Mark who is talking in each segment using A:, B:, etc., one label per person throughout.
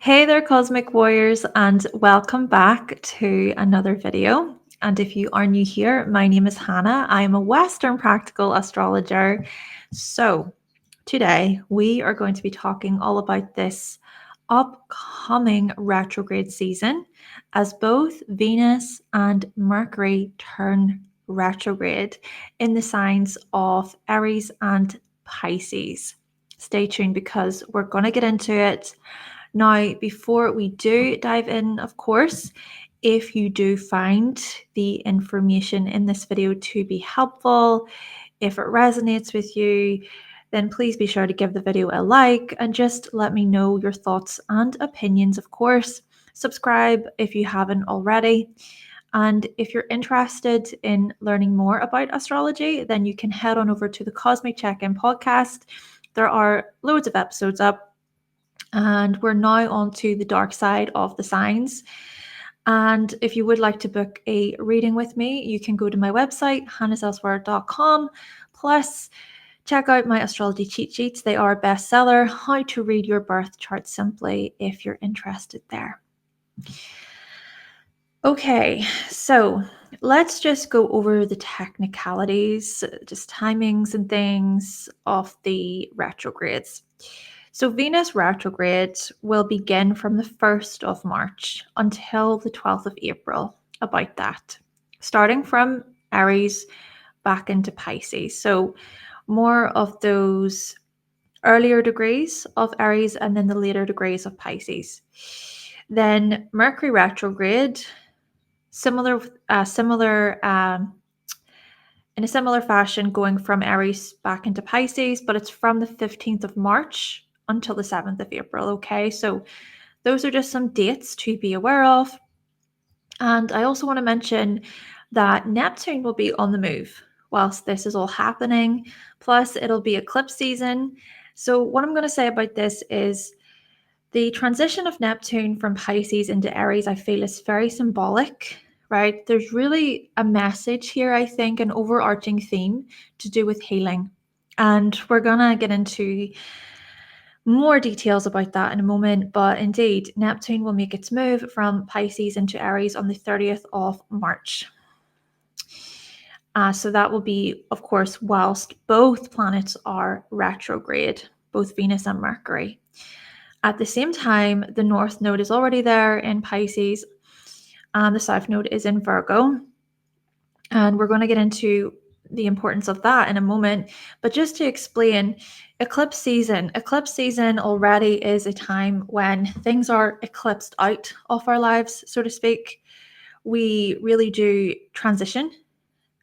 A: Hey there, Cosmic Warriors, and welcome back to another video. And if you are new here, my name is Hannah. I am a Western Practical Astrologer. So today we are going to be talking all about this upcoming retrograde season as both Venus and Mercury turn retrograde in the signs of Aries and Pisces. Stay tuned because we're going to get into it. Now, before we do dive in, of course, if you do find the information in this video to be helpful, if it resonates with you, then please be sure to give the video a like and just let me know your thoughts and opinions, of course. Subscribe if you haven't already. And if you're interested in learning more about astrology, then you can head on over to the Cosmic Check-In podcast. There are loads of episodes up. And we're now on to the dark side of the signs. And if you would like to book a reading with me, you can go to my website, hannahselsewhere.com. Plus, check out my astrology cheat sheets. They are a bestseller, How to Read Your Birth Chart Simply, if you're interested there. Okay, so let's just go over the technicalities, just timings and things of the retrogrades. So Venus retrograde will begin from the 1st of March until the 12th of April, about that, starting from Aries back into Pisces. So more of those earlier degrees of Aries and then the later degrees of Pisces. Then Mercury retrograde, similar in a similar fashion, going from Aries back into Pisces, but it's from the 15th of March until the 7th of April. Okay, so those are just some dates to be aware of. And I also want to mention that Neptune will be on the move whilst this is all happening. Plus, it'll be eclipse season. So what I'm going to say about this is the transition of Neptune from Pisces into Aries, I feel, is very symbolic, right? There's really a message here, I think, an overarching theme to do with healing. And we're going to get into more details about that in a moment. But indeed, Neptune will make its move from Pisces into Aries on the 30th of March. So that will be, of course, whilst both planets are retrograde, both Venus and Mercury. At the same time, the North Node is already there in Pisces, and the South Node is in Virgo. And we're going to get into the importance of that in a moment. But just to explain, eclipse season already is a time when things are eclipsed out of our lives, so to speak. We really do transition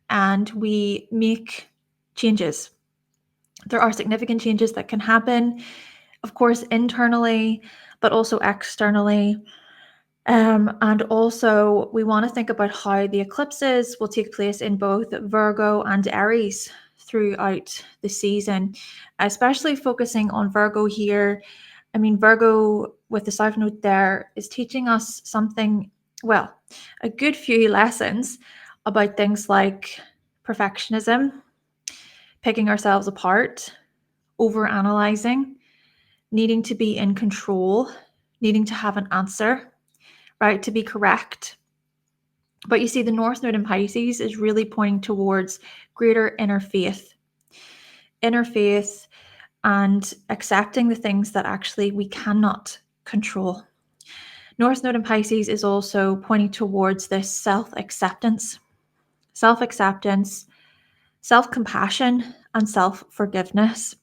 A: and we make changes. There are significant changes that can happen, of course, internally, but also externally. And also, we want to think about how the eclipses will take place in both Virgo and Aries throughout the season, especially focusing on Virgo here. I mean, Virgo with the South Node there is teaching us something, well, a good few lessons about things like perfectionism, picking ourselves apart, overanalyzing, needing to be in control, needing to have an answer, right, to be correct. But you see, the North Node in Pisces is really pointing towards greater inner faith and accepting the things that actually we cannot control. North Node in Pisces is also pointing towards this self-acceptance, self-compassion, and self-forgiveness.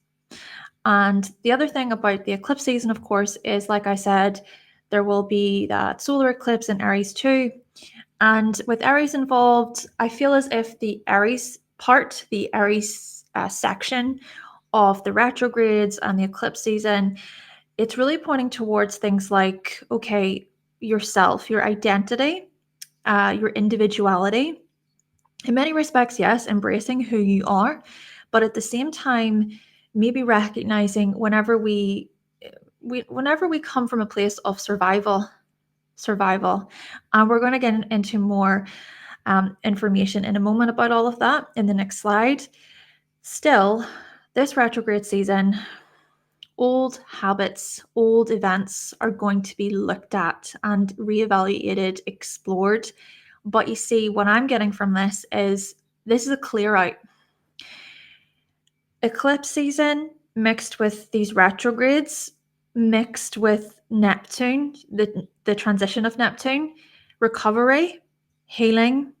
A: And the other thing about the eclipse season, of course, is, like I said, there will be that solar eclipse in Aries too. And with Aries involved, I feel as if the Aries part, the Aries section of the retrogrades and the eclipse season, it's really pointing towards things like, okay, yourself, your identity, your individuality. In many respects, yes, embracing who you are, but at the same time, maybe recognizing whenever we come from a place of survival, and we're going to get into more information in a moment about all of that in the next slide. Still, this retrograde season Old habits, old events are going to be looked at and reevaluated, explored. But you see, what I'm getting from this is a clear out. Eclipse season mixed with these retrogrades, mixed with Neptune, the transition of Neptune, recovery, healing,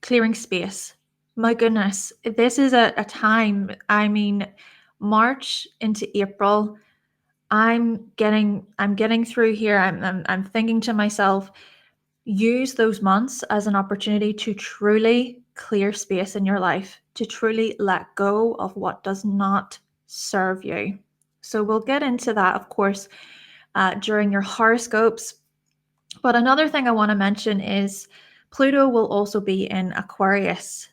A: clearing space. My goodness, this is a time, I mean, March into April, I'm getting through here. I'm thinking to myself, use those months as an opportunity to truly clear space in your life, to truly let go of what does not serve you. So we'll get into that, of course, during your horoscopes. But another thing I want to mention is Pluto will also be in Aquarius.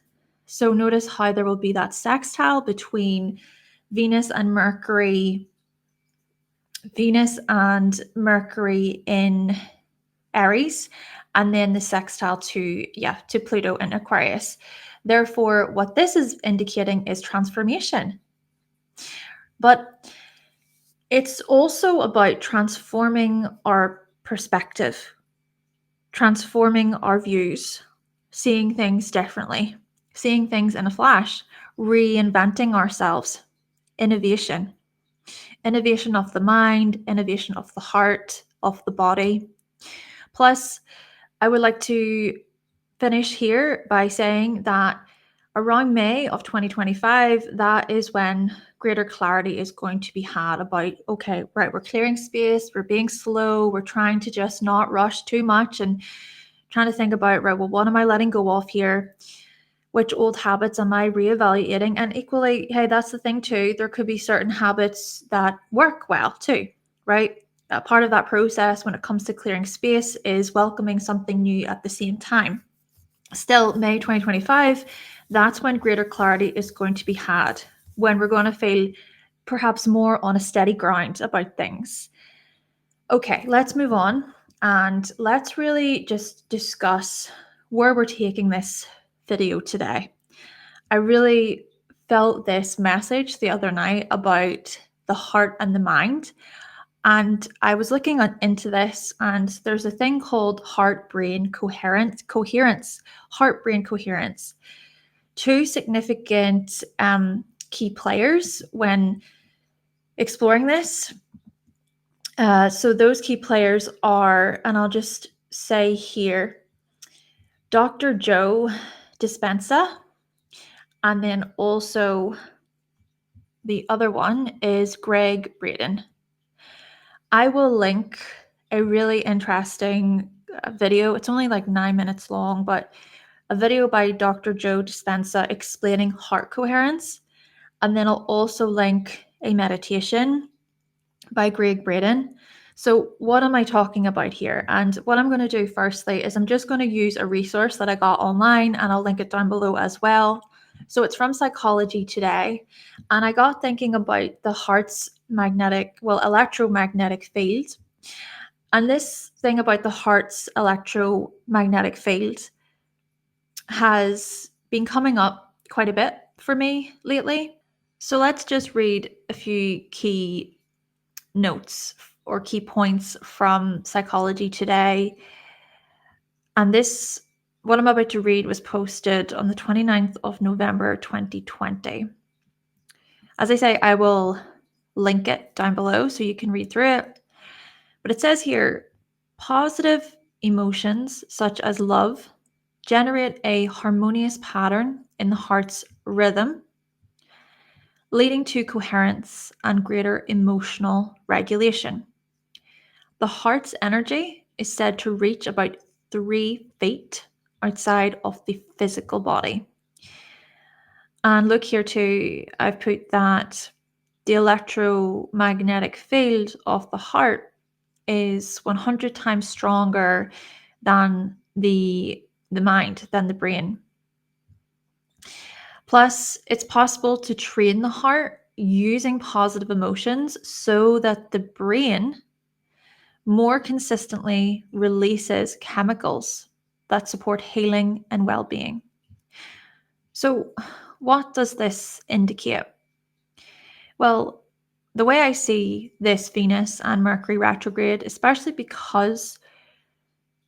A: So notice how there will be that sextile between Venus and Mercury in Aries, and then the sextile to Pluto in Aquarius. Therefore, what this is indicating is transformation. But it's also about transforming our perspective, transforming our views, seeing things differently, seeing things in a flash, reinventing ourselves, innovation of the mind, innovation of the heart, of the body. Plus, I would like to finish here by saying that around May of 2025, that is when greater clarity is going to be had about, okay, right, we're clearing space, we're being slow, we're trying to just not rush too much and trying to think about, right, well, what am I letting go of here? Which old habits am I reevaluating? And equally, hey, that's the thing too, there could be certain habits that work well too, right? Part of that process when it comes to clearing space is welcoming something new at the same time. Still, May 2025, that's when greater clarity is going to be had, when we're going to feel perhaps more on a steady ground about things. Okay, let's move on and let's really just discuss where we're taking this video today. I really felt this message the other night about the heart and the mind. And I was looking into this, and there's a thing called heart-brain coherence, heart-brain coherence. Two significant key players when exploring this. So those key players are, and I'll just say here, Dr. Joe Dispenza, and then also the other one is Greg Braden. I will link a really interesting video. It's only like 9 minutes long, but a video by Dr. Joe Dispenza explaining heart coherence. And then I'll also link a meditation by Greg Braden. So what am I talking about here? And what I'm going to do firstly is I'm just going to use a resource that I got online, and I'll link it down below as well. So it's from Psychology Today. And I got thinking about the heart's electromagnetic field. And this thing about the heart's electromagnetic field has been coming up quite a bit for me lately. So let's just read a few key notes or key points from Psychology Today. And this, what I'm about to read, was posted on the 29th of November 2020. As I say, I will link it down below so you can read through it. But it says here, positive emotions such as love generate a harmonious pattern in the heart's rhythm, leading to coherence and greater emotional regulation. The heart's energy is said to reach about 3 feet outside of the physical body. And look here too, I've put that the electromagnetic field of the heart is 100 times stronger than the mind, than the brain. Plus, it's possible to train the heart using positive emotions so that the brain more consistently releases chemicals that support healing and well-being. So, what does this indicate? Well, the way I see this Venus and Mercury retrograde, especially because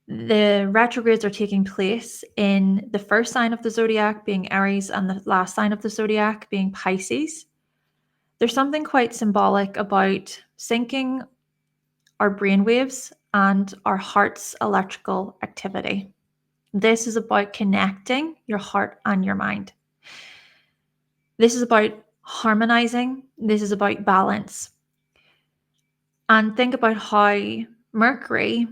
A: the retrogrades are taking place in the first sign of the zodiac being Aries and the last sign of the zodiac being Pisces, there's something quite symbolic about syncing our brainwaves and our heart's electrical activity. This is about connecting your heart and your mind. This is about harmonizing. This is about balance. And think about how Mercury,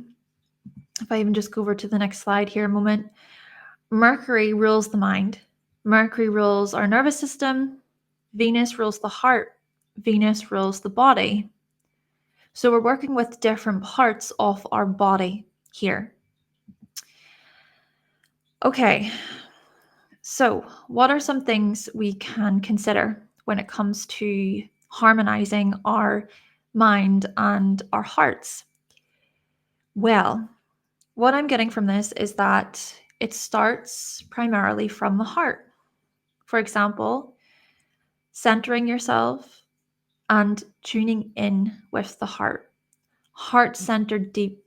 A: if I even just go over to the next slide here a moment, Mercury rules the mind. Mercury rules our nervous system. Venus rules the heart. Venus rules the body. So we're working with different parts of our body here. Okay, so what are some things we can consider when it comes to harmonizing our mind and our hearts? Well, what I'm getting from this is that it starts primarily from the heart. For example, centering yourself and tuning in with the heart. Heart-centered deep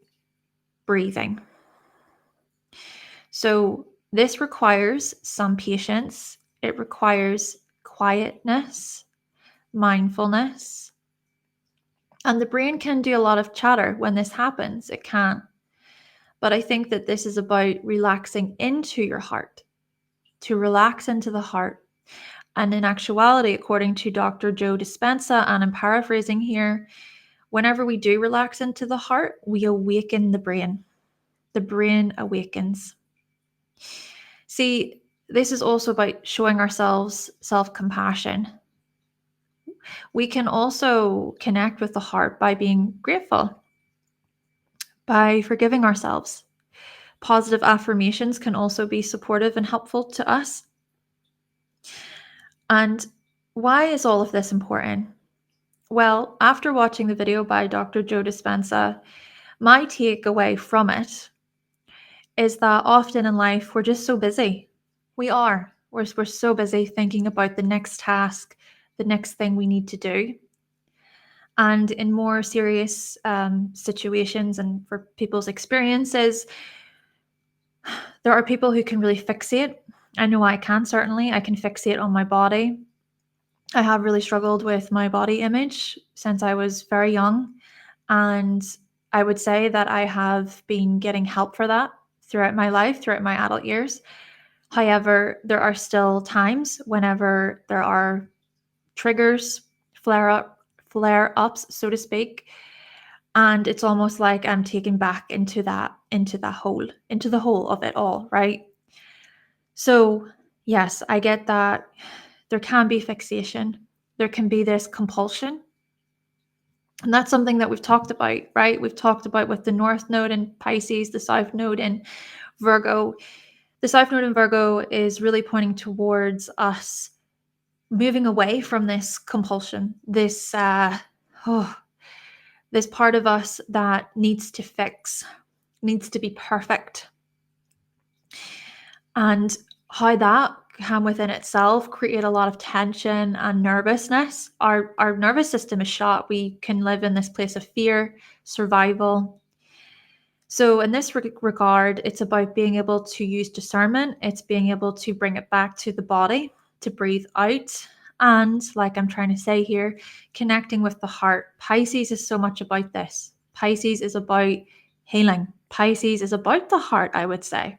A: breathing. So this requires some patience. It requires quietness, mindfulness. And the brain can do a lot of chatter when this happens. It can. But I think that this is about relaxing into your heart, to relax into the heart. And in actuality, according to Dr. Joe Dispenza, and I'm paraphrasing here, whenever we do relax into the heart, we awaken the brain. The brain awakens. See, this is also about showing ourselves self-compassion. We can also connect with the heart by being grateful, by forgiving ourselves. Positive affirmations can also be supportive and helpful to us. And why is all of this important? Well, after watching the video by Dr. Joe Dispenza, my takeaway from it is that often in life, we're just so busy. We are. We're so busy thinking about the next task, the next thing we need to do. And in more serious situations and for people's experiences, there are people who can really fixate. I know I can, certainly. I can fixate on my body. I have really struggled with my body image since I was very young. And I would say that I have been getting help for that throughout my life, throughout my adult years. However, there are still times whenever there are triggers, flare-ups, so to speak, and it's almost like I'm taken back into the hole of it all, right? So, yes, I get that there can be fixation. There can be this compulsion. And that's something that we've talked about, right? We've talked about with the North Node in Pisces, the South Node in Virgo. The South Node in Virgo is really pointing towards us moving away from this compulsion, this part of us that needs to fix, needs to be perfect. And how that can within itself create a lot of tension and nervousness. Our nervous system is shot. We can live in this place of fear, survival. So in this regard, it's about being able to use discernment. It's being able to bring it back to the body, to breathe out. And like I'm trying to say here, connecting with the heart. Pisces is so much about this. Pisces is about healing. Pisces is about the heart, I would say.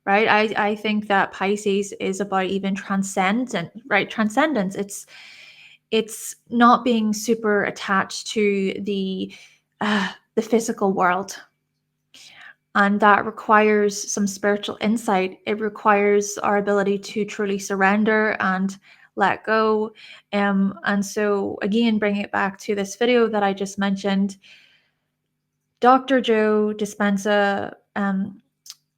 A: Right? I think that Pisces is about even transcendence, right? Transcendence. It's not being super attached to the physical world. And that requires some spiritual insight. It requires our ability to truly surrender and let go. And so again, bringing it back to this video that I just mentioned, Dr. Joe Dispenza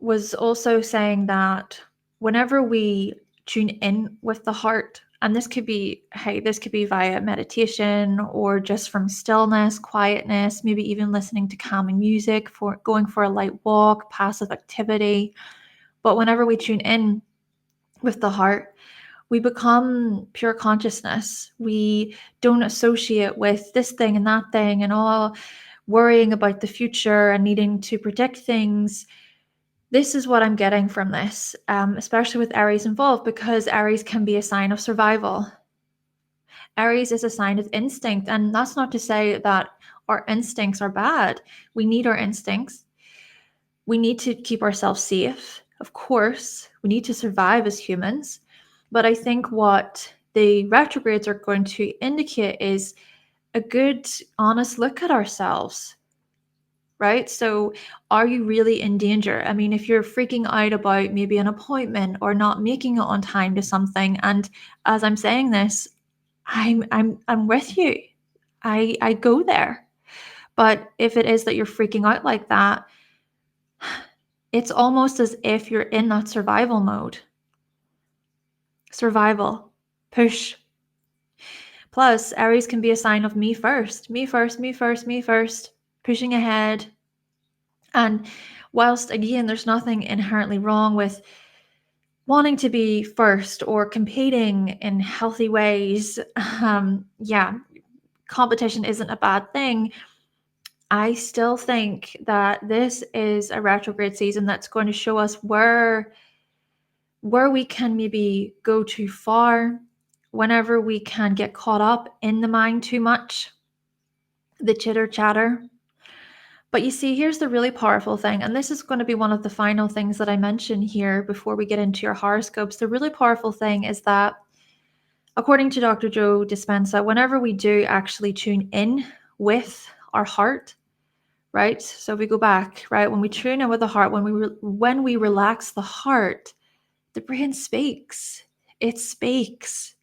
A: was also saying that whenever we tune in with the heart, and this could be via meditation or just from stillness, quietness, maybe even listening to calming music, for going for a light walk, passive activity. But whenever we tune in with the heart, We become pure consciousness. We don't associate with this thing and that thing and all worrying about the future and needing to predict things. This is what I'm getting from this, especially with Aries involved, because Aries can be a sign of survival. Aries is a sign of instinct, and that's not to say that our instincts are bad. We need our instincts. We need to keep ourselves safe. Of course, we need to survive as humans. But I think what the retrogrades are going to indicate is a good, honest look at ourselves, right? So, are you really in danger? I mean, if you're freaking out about maybe an appointment or not making it on time to something, and as I'm saying this, I'm with you. I go there. But if it is that you're freaking out like that, it's almost as if you're in that survival mode. Survival. Push. Plus, Aries can be a sign of me first. Me first, me first, me first. Pushing ahead. And whilst, again, there's nothing inherently wrong with wanting to be first or competing in healthy ways, yeah, competition isn't a bad thing. I still think that this is a retrograde season that's going to show us where we can maybe go too far, whenever we can get caught up in the mind too much, the chitter chatter. But you see, here's the really powerful thing, and this is going to be one of the final things that I mention here before we get into your horoscopes. The really powerful thing is that, according to Dr. Joe Dispenza, whenever we do actually tune in with our heart, right? So if we go back, right, when we tune in with the heart, when we relax the heart, the brain speaks. It speaks.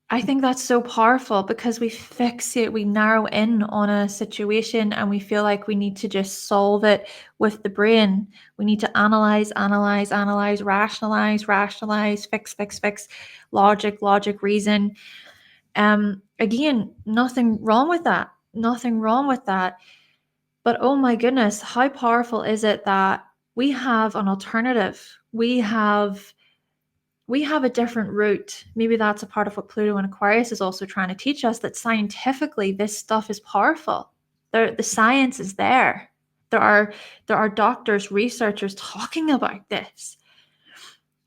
A: I think that's so powerful because we fixate, we narrow in on a situation and we feel like we need to just solve it with the brain. We need to analyze, rationalize, fix, logic, reason. Again, nothing wrong with that. Nothing wrong with that. But oh my goodness, how powerful is it that we have an alternative? We have a different route. Maybe that's a part of what Pluto and Aquarius is also trying to teach us, that scientifically this stuff is powerful. The science is there. There are doctors, researchers talking about this.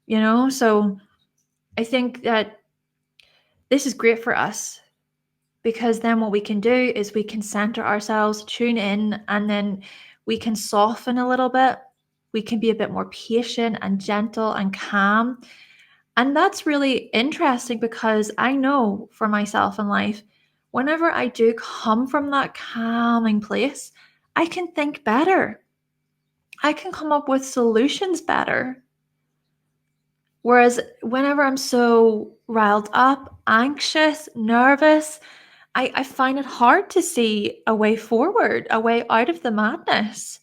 A: So I think that this is great for us, because then what we can do is we can center ourselves, tune in, and then we can soften a little bit. We can be a bit more patient and gentle and calm. And that's really interesting because I know for myself in life, whenever I do come from that calming place, I can think better. I can come up with solutions better. Whereas whenever I'm so riled up, anxious, nervous, I find it hard to see a way forward, a way out of the madness.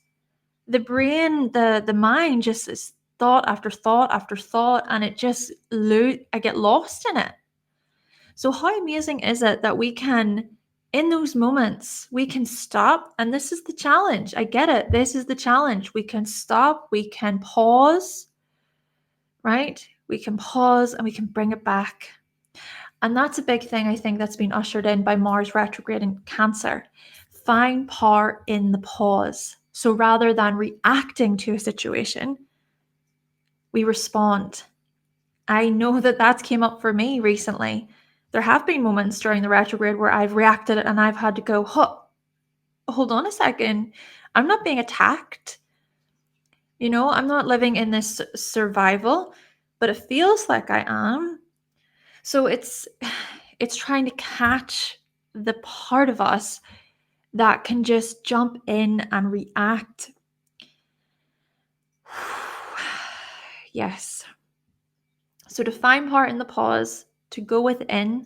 A: The brain, the mind just is thought after thought after thought, and it just I get lost in it. So how amazing is it that we can, in those moments, we can stop, and this is the challenge. I get it. This is the challenge. We can stop, we can pause, right? We can pause and we can bring it back. And that's a big thing, I think, that's been ushered in by Mars retrograde in Cancer. Find power in the pause. So rather than reacting to a situation, we respond. I know that that's came up for me recently. There have been moments during the retrograde where I've reacted and I've had to go, hold on a second. I'm not being attacked. I'm not living in this survival, but it feels like I am. So it's trying to catch the part of us that can just jump in and react. Yes. So to find power in the pause, to go within,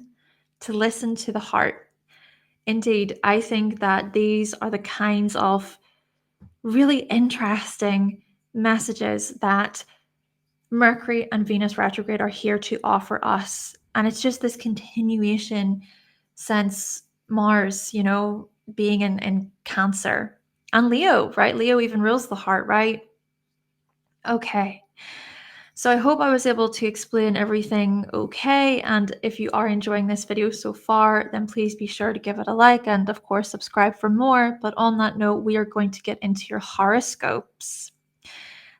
A: to listen to the heart. Indeed, I think that these are the kinds of really interesting messages that Mercury and Venus retrograde are here to offer us. And it's just this continuation since Mars, being in Cancer. And Leo, right? Leo even rules the heart, right? Okay. So I hope I was able to explain everything okay. And if you are enjoying this video so far, then please be sure to give it a like and of course subscribe for more. But on that note, we are going to get into your horoscopes.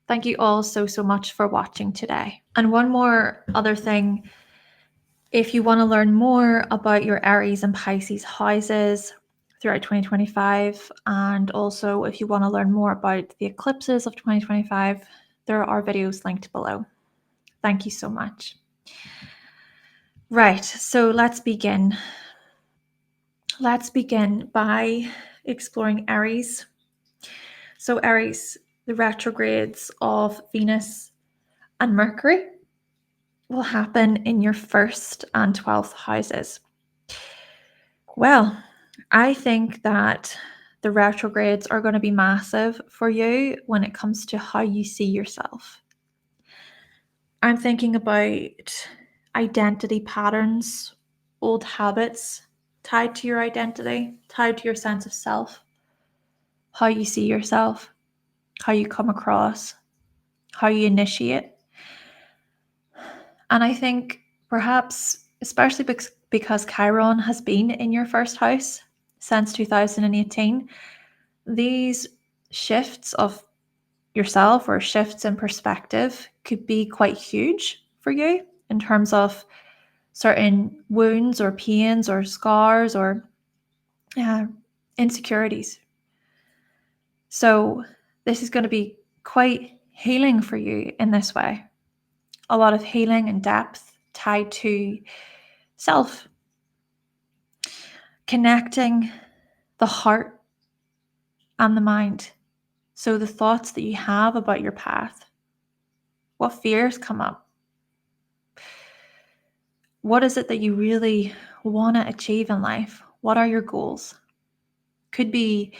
A: Thank you all so much for watching today. And one more other thing, if you want to learn more about your Aries and Pisces houses throughout 2025, and also if you want to learn more about the eclipses of 2025, there are videos linked below. Thank you so much. Right, so let's begin. Let's begin by exploring Aries. So Aries, the retrogrades of Venus and Mercury will happen in your 1st and 12th houses. Well, I think that the retrogrades are going to be massive for you when it comes to how you see yourself. I'm thinking about identity patterns, old habits tied to your identity, tied to your sense of self, how you see yourself, how you come across, how you initiate. And I think perhaps, especially because Chiron has been in your 1st house since 2018, these shifts of yourself or shifts in perspective could be quite huge for you in terms of certain wounds or pains or scars or insecurities. So this is going to be quite healing for you in this way. A lot of healing and depth tied to self. Connecting the heart and the mind. So the thoughts that you have about your path. What fears come up? What is it that you really want to achieve in life? What are your goals? Could be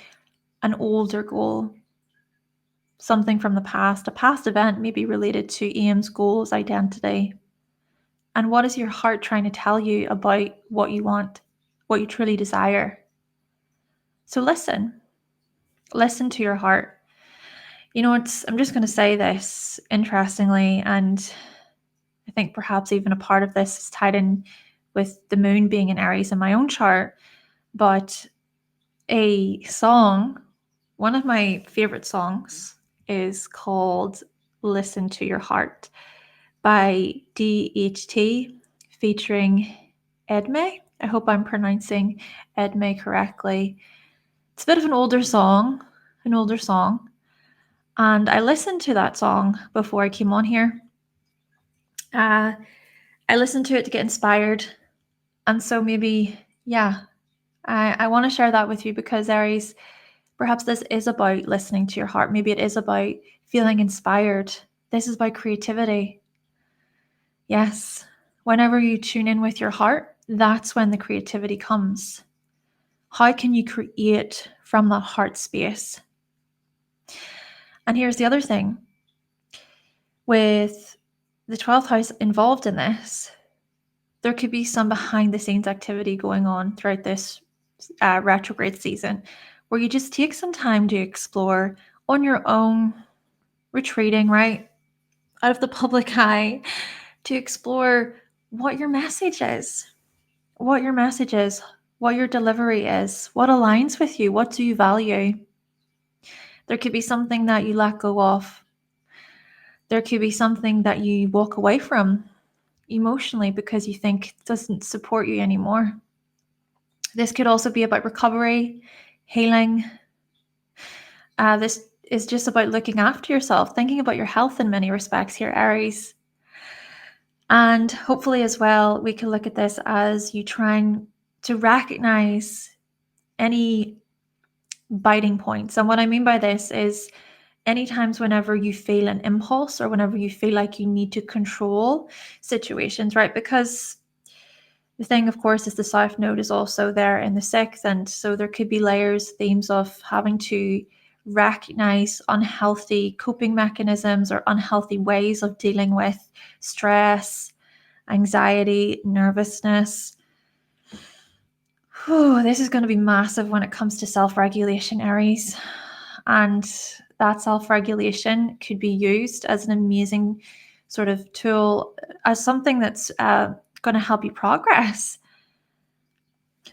A: an older goal, something from the past, a past event maybe related to aims, goals, identity. And what is your heart trying to tell you about what you want, what you truly desire? So listen to your heart. You know, I'm just going to say this interestingly, and I think perhaps even a part of this is tied in with the moon being in Aries in my own chart, but a song, one of my favorite songs is called Listen to Your Heart by DHT featuring Edme. I hope I'm pronouncing Edme correctly. It's a bit of an older song, and I listened to that song before I came on here. I listened to it to get inspired, and so maybe, I want to share that with you because Aries, perhaps this is about listening to your heart. Maybe it is about feeling inspired. This is about creativity. Yes, whenever you tune in with your heart, that's when the creativity comes. How can you create from that heart space? And here's the other thing. With the 12th house involved in this, there could be some behind the scenes activity going on throughout this retrograde season where you just take some time to explore on your own, retreating right out of the public eye, to explore what your message is, what your delivery is, what aligns with you, what do you value. There could be something that you let go of. There could be something that you walk away from emotionally because you think it doesn't support you anymore. This could also be about recovery, healing. This is just about looking after yourself, thinking about your health in many respects here, Aries. And hopefully as well, we can look at this as you trying to recognize any biting points. And what I mean by this is any times whenever you feel an impulse or whenever you feel like you need to control situations, right? Because the thing, of course, is the South Node is also there in the 6th. And so there could be layers, themes of having to recognize unhealthy coping mechanisms or unhealthy ways of dealing with stress, anxiety, nervousness. This is going to be massive when it comes to self-regulation, Aries. And that self-regulation could be used as an amazing sort of tool, as something that's going to help you progress.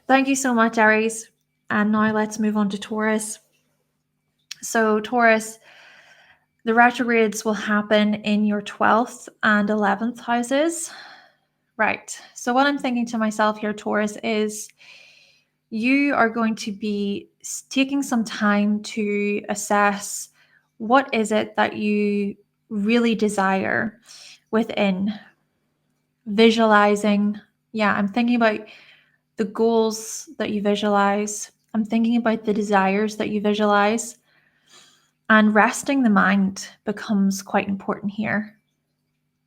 A: Thank you so much, Aries. And now let's move on to Taurus. So Taurus, the retrogrades will happen in your 12th and 11th houses. Right. So what I'm thinking to myself here, Taurus, is you are going to be taking some time to assess what is it that you really desire within. Visualizing. Yeah, I'm thinking about the goals that you visualize. I'm thinking about the desires that you visualize. And resting the mind becomes quite important here.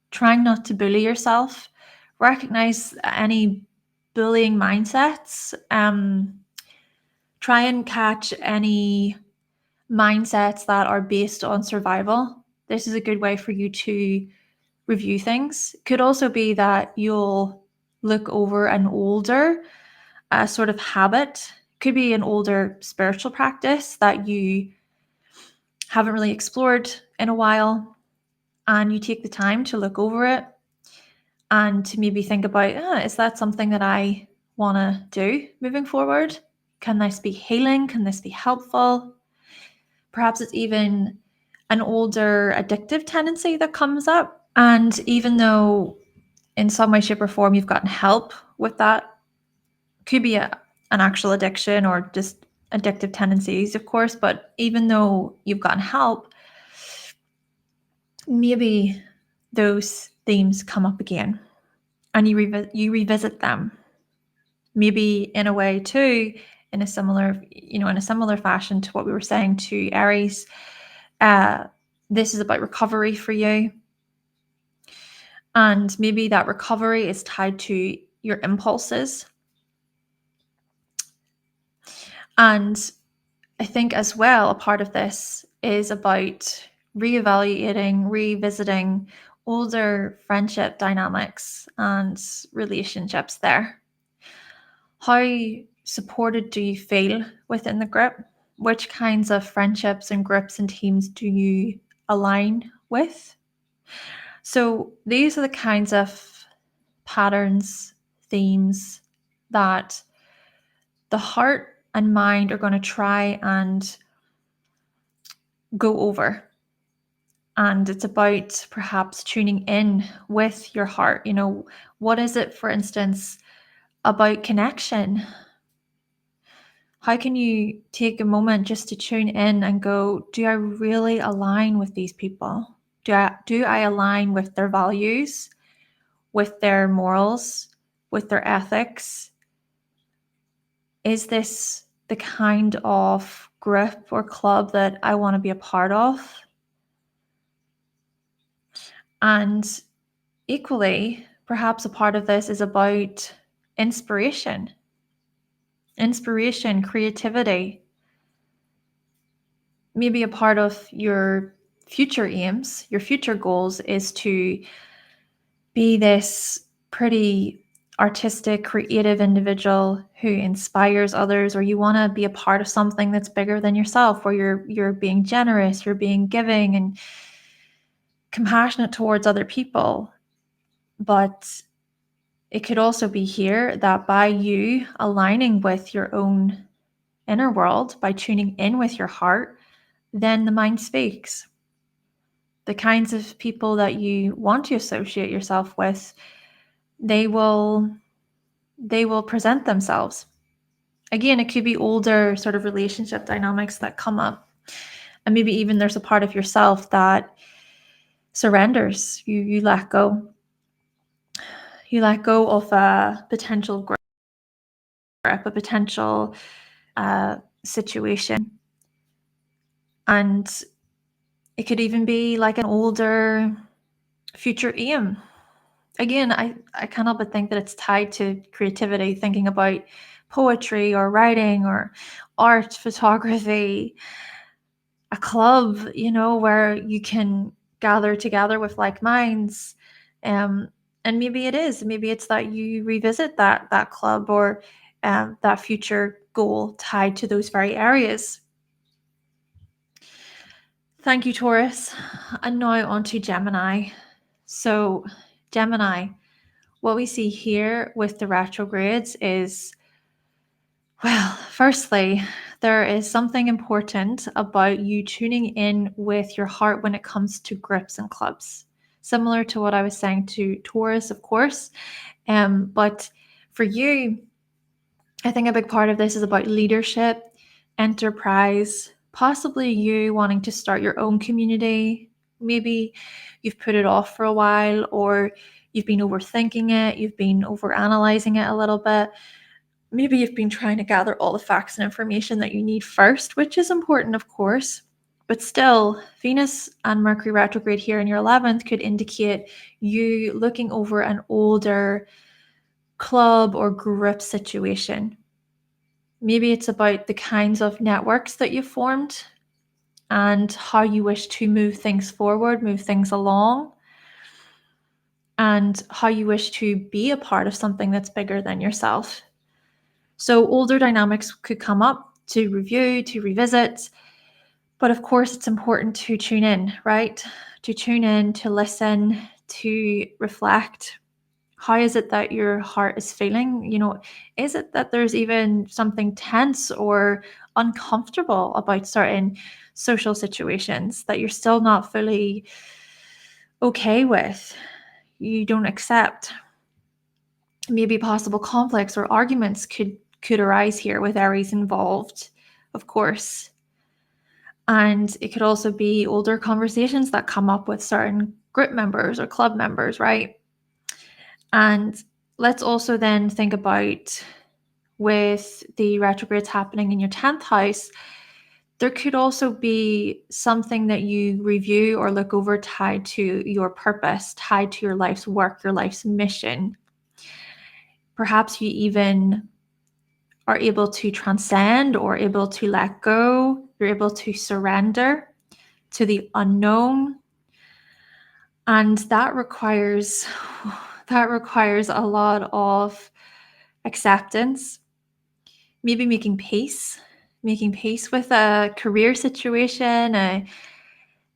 A: Trying not to bully yourself. Recognize any bullying mindsets. Try and catch any mindsets that are based on survival. This is a good way for you to review things. It could also be that you'll look over an older sort of habit. Could be an older spiritual practice that you haven't really explored in a while, and you take the time to look over it and to maybe think about, is that something that I want to do moving forward? Can this be healing? Can this be helpful? Perhaps it's even an older addictive tendency that comes up. And even though in some way, shape, or form you've gotten help with that, could be an actual addiction or just addictive tendencies, of course, but even though you've gotten help, maybe those themes come up again and you revisit them. Maybe in a way too, in a similar fashion to what we were saying to Aries, this is about recovery for you. And maybe that recovery is tied to your impulses. And I think as well, a part of this is about reevaluating, revisiting older friendship dynamics and relationships there. How supported do you feel within the group? Which kinds of friendships and groups and teams do you align with? So these are the kinds of patterns, themes that the heart and mind are going to try and go over. And it's about perhaps tuning in with your heart. What is it, for instance, about connection? How can you take a moment just to tune in and go, do I really align with these people? Do I align with their values, with their morals, with their ethics? Is this the kind of group or club that I want to be a part of? And equally, perhaps a part of this is about inspiration, creativity. Maybe a part of your future aims, your future goals is to be this pretty artistic, creative individual who inspires others, or you want to be a part of something that's bigger than yourself, where you're being generous, you're being giving and compassionate towards other people. But it could also be here that by you aligning with your own inner world, by tuning in with your heart, then the mind speaks. The kinds of people that you want to associate yourself with, they will present themselves. Again, it could be older sort of relationship dynamics that come up. And maybe even there's a part of yourself that surrenders. You let go. You let go of a potential grip, a potential situation. And it could even be like an older future aim. Again, I can't help but think that it's tied to creativity, thinking about poetry or writing or art, photography, a club, where you can gather together with like minds. And maybe it's that you revisit that club or that future goal tied to those very areas. Thank you, Taurus. And now on to Gemini. So, Gemini, what we see here with the retrogrades is, well, firstly, there is something important about you tuning in with your heart when it comes to grips and clubs. Similar to what I was saying to Taurus, of course. But for you, I think a big part of this is about leadership, enterprise, possibly you wanting to start your own community. Maybe you've put it off for a while, or you've been overthinking it, you've been overanalyzing it a little bit. Maybe you've been trying to gather all the facts and information that you need first, which is important, of course. But still, Venus and Mercury retrograde here in your 11th could indicate you looking over an older club or group situation. Maybe it's about the kinds of networks that you formed and how you wish to move things forward, move things along, and how you wish to be a part of something that's bigger than yourself. So older dynamics could come up to review, to revisit, but of course it's important to tune in, right? To tune in, to listen, to reflect. How is it that your heart is feeling? Is it that there's even something tense or uncomfortable about certain social situations that you're still not fully okay with? You don't accept. Maybe possible conflicts or arguments could arise here with Aries involved, of course. And it could also be older conversations that come up with certain group members or club members, right? And let's also then think about, with the retrogrades happening in your 10th house, there could also be something that you review or look over tied to your purpose, tied to your life's work, your life's mission. Perhaps you even are able to transcend or able to let go. You're able to surrender to the unknown. And that requires a lot of acceptance, maybe making peace with a career situation, a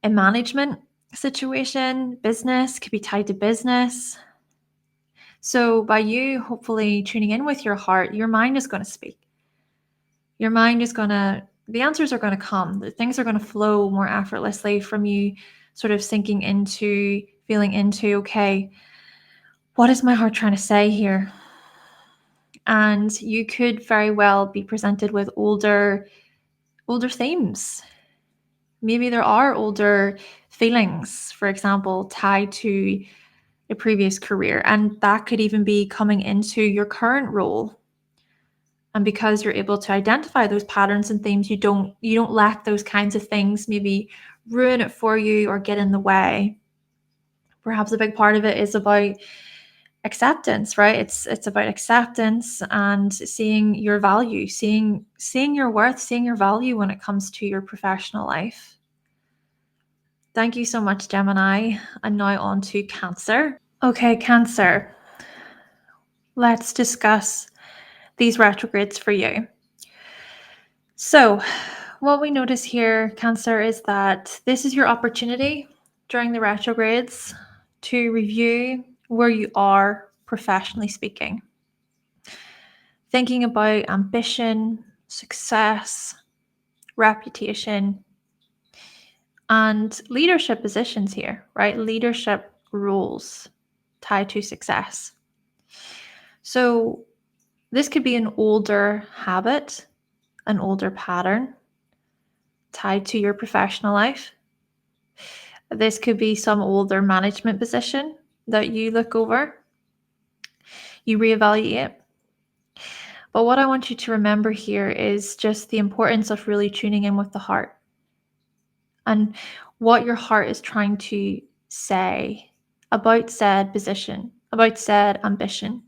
A: management situation, business, could be tied to business. So by you hopefully tuning in with your heart, your mind is going to speak. Your mind is the answers are going to come. The things are going to flow more effortlessly from you sort of sinking into, feeling into, okay, what is my heart trying to say here? And you could very well be presented with older themes. Maybe there are older feelings, for example, tied to a previous career, and that could even be coming into your current role. And because you're able to identify those patterns and themes, you don't let those kinds of things maybe ruin it for you or get in the way. Perhaps a big part of it is about acceptance, right? It's about acceptance and seeing your value, seeing your worth, seeing your value when it comes to your professional life. Thank you so much, Gemini. And now on to Cancer. Okay, Cancer. Let's discuss these retrogrades for you. So, what we notice here, Cancer, is that this is your opportunity during the retrogrades to review where you are professionally speaking. Thinking about ambition, success, reputation, and leadership positions here, right? Leadership roles tied to success. So this could be an older habit, an older pattern tied to your professional life. This could be some older management position that you look over, you reevaluate. But what I want you to remember here is just the importance of really tuning in with the heart and what your heart is trying to say about said position, about said ambition.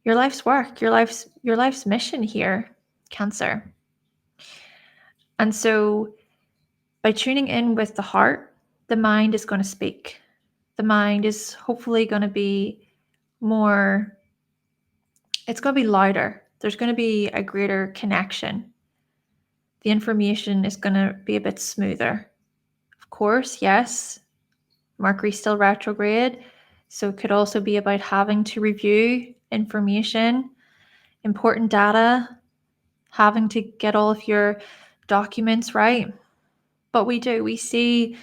A: Your life's work, your life's mission here, Cancer. And so by tuning in with the heart, the mind is going to speak. The mind is hopefully going to be more, it's going to be louder. There's going to be a greater connection. The information is going to be a bit smoother. Of course, yes, Mercury's still retrograde. So it could also be about having to review information, important data, having to get all of your documents right. But we see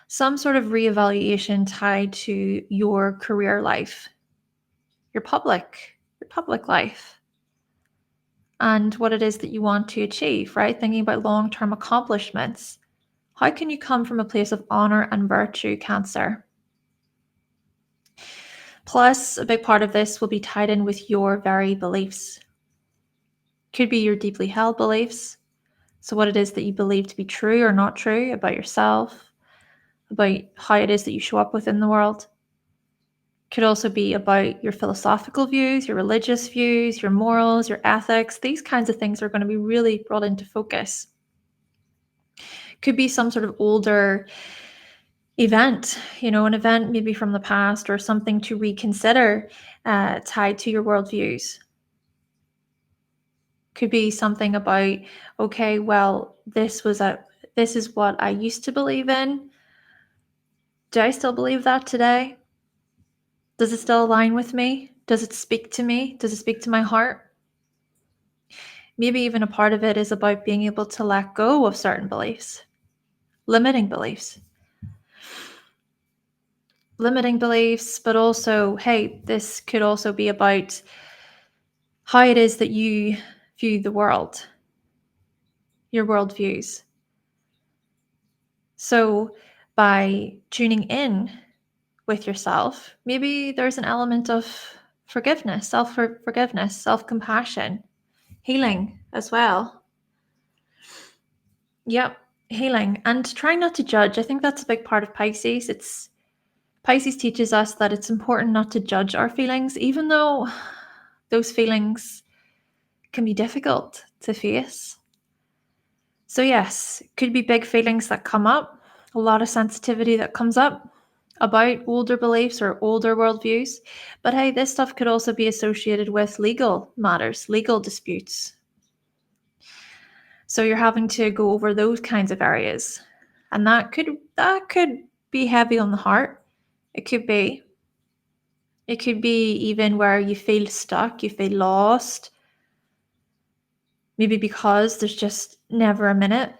A: some sort of reevaluation tied to your career life, your public life, and what it is that you want to achieve, right? Thinking about long-term accomplishments. How can you come from a place of honor and virtue, Cancer? Plus, a big part of this will be tied in with your very beliefs. Could be your deeply held beliefs. So what it is that you believe to be true or not true about yourself, about how it is that you show up within the world. Could also be about your philosophical views, your religious views, your morals, your ethics. These kinds of things are going to be really brought into focus. Could be some sort of older event, an event maybe from the past or something to reconsider tied to your worldviews. Could be something about, okay, well, this is what I used to believe in. Do I still believe that today? Does it still align with me? Does it speak to me? Does it speak to my heart? Maybe even a part of it is about being able to let go of certain beliefs, limiting beliefs, but also, hey, this could also be about how it is that you view the world, your worldviews. So by tuning in with yourself, maybe there's an element of forgiveness, self-forgiveness, self-compassion, healing as well. Yep, healing. And trying not to judge. I think that's a big part of Pisces. Pisces teaches us that it's important not to judge our feelings, even though those feelings can be difficult to face. So yes, could be big feelings that come up, a lot of sensitivity that comes up about older beliefs or older worldviews. But hey, this stuff could also be associated with legal matters, legal disputes. So you're having to go over those kinds of areas. And that could be heavy on the heart. It could be even where you feel stuck, you feel lost. Maybe because there's just never a minute.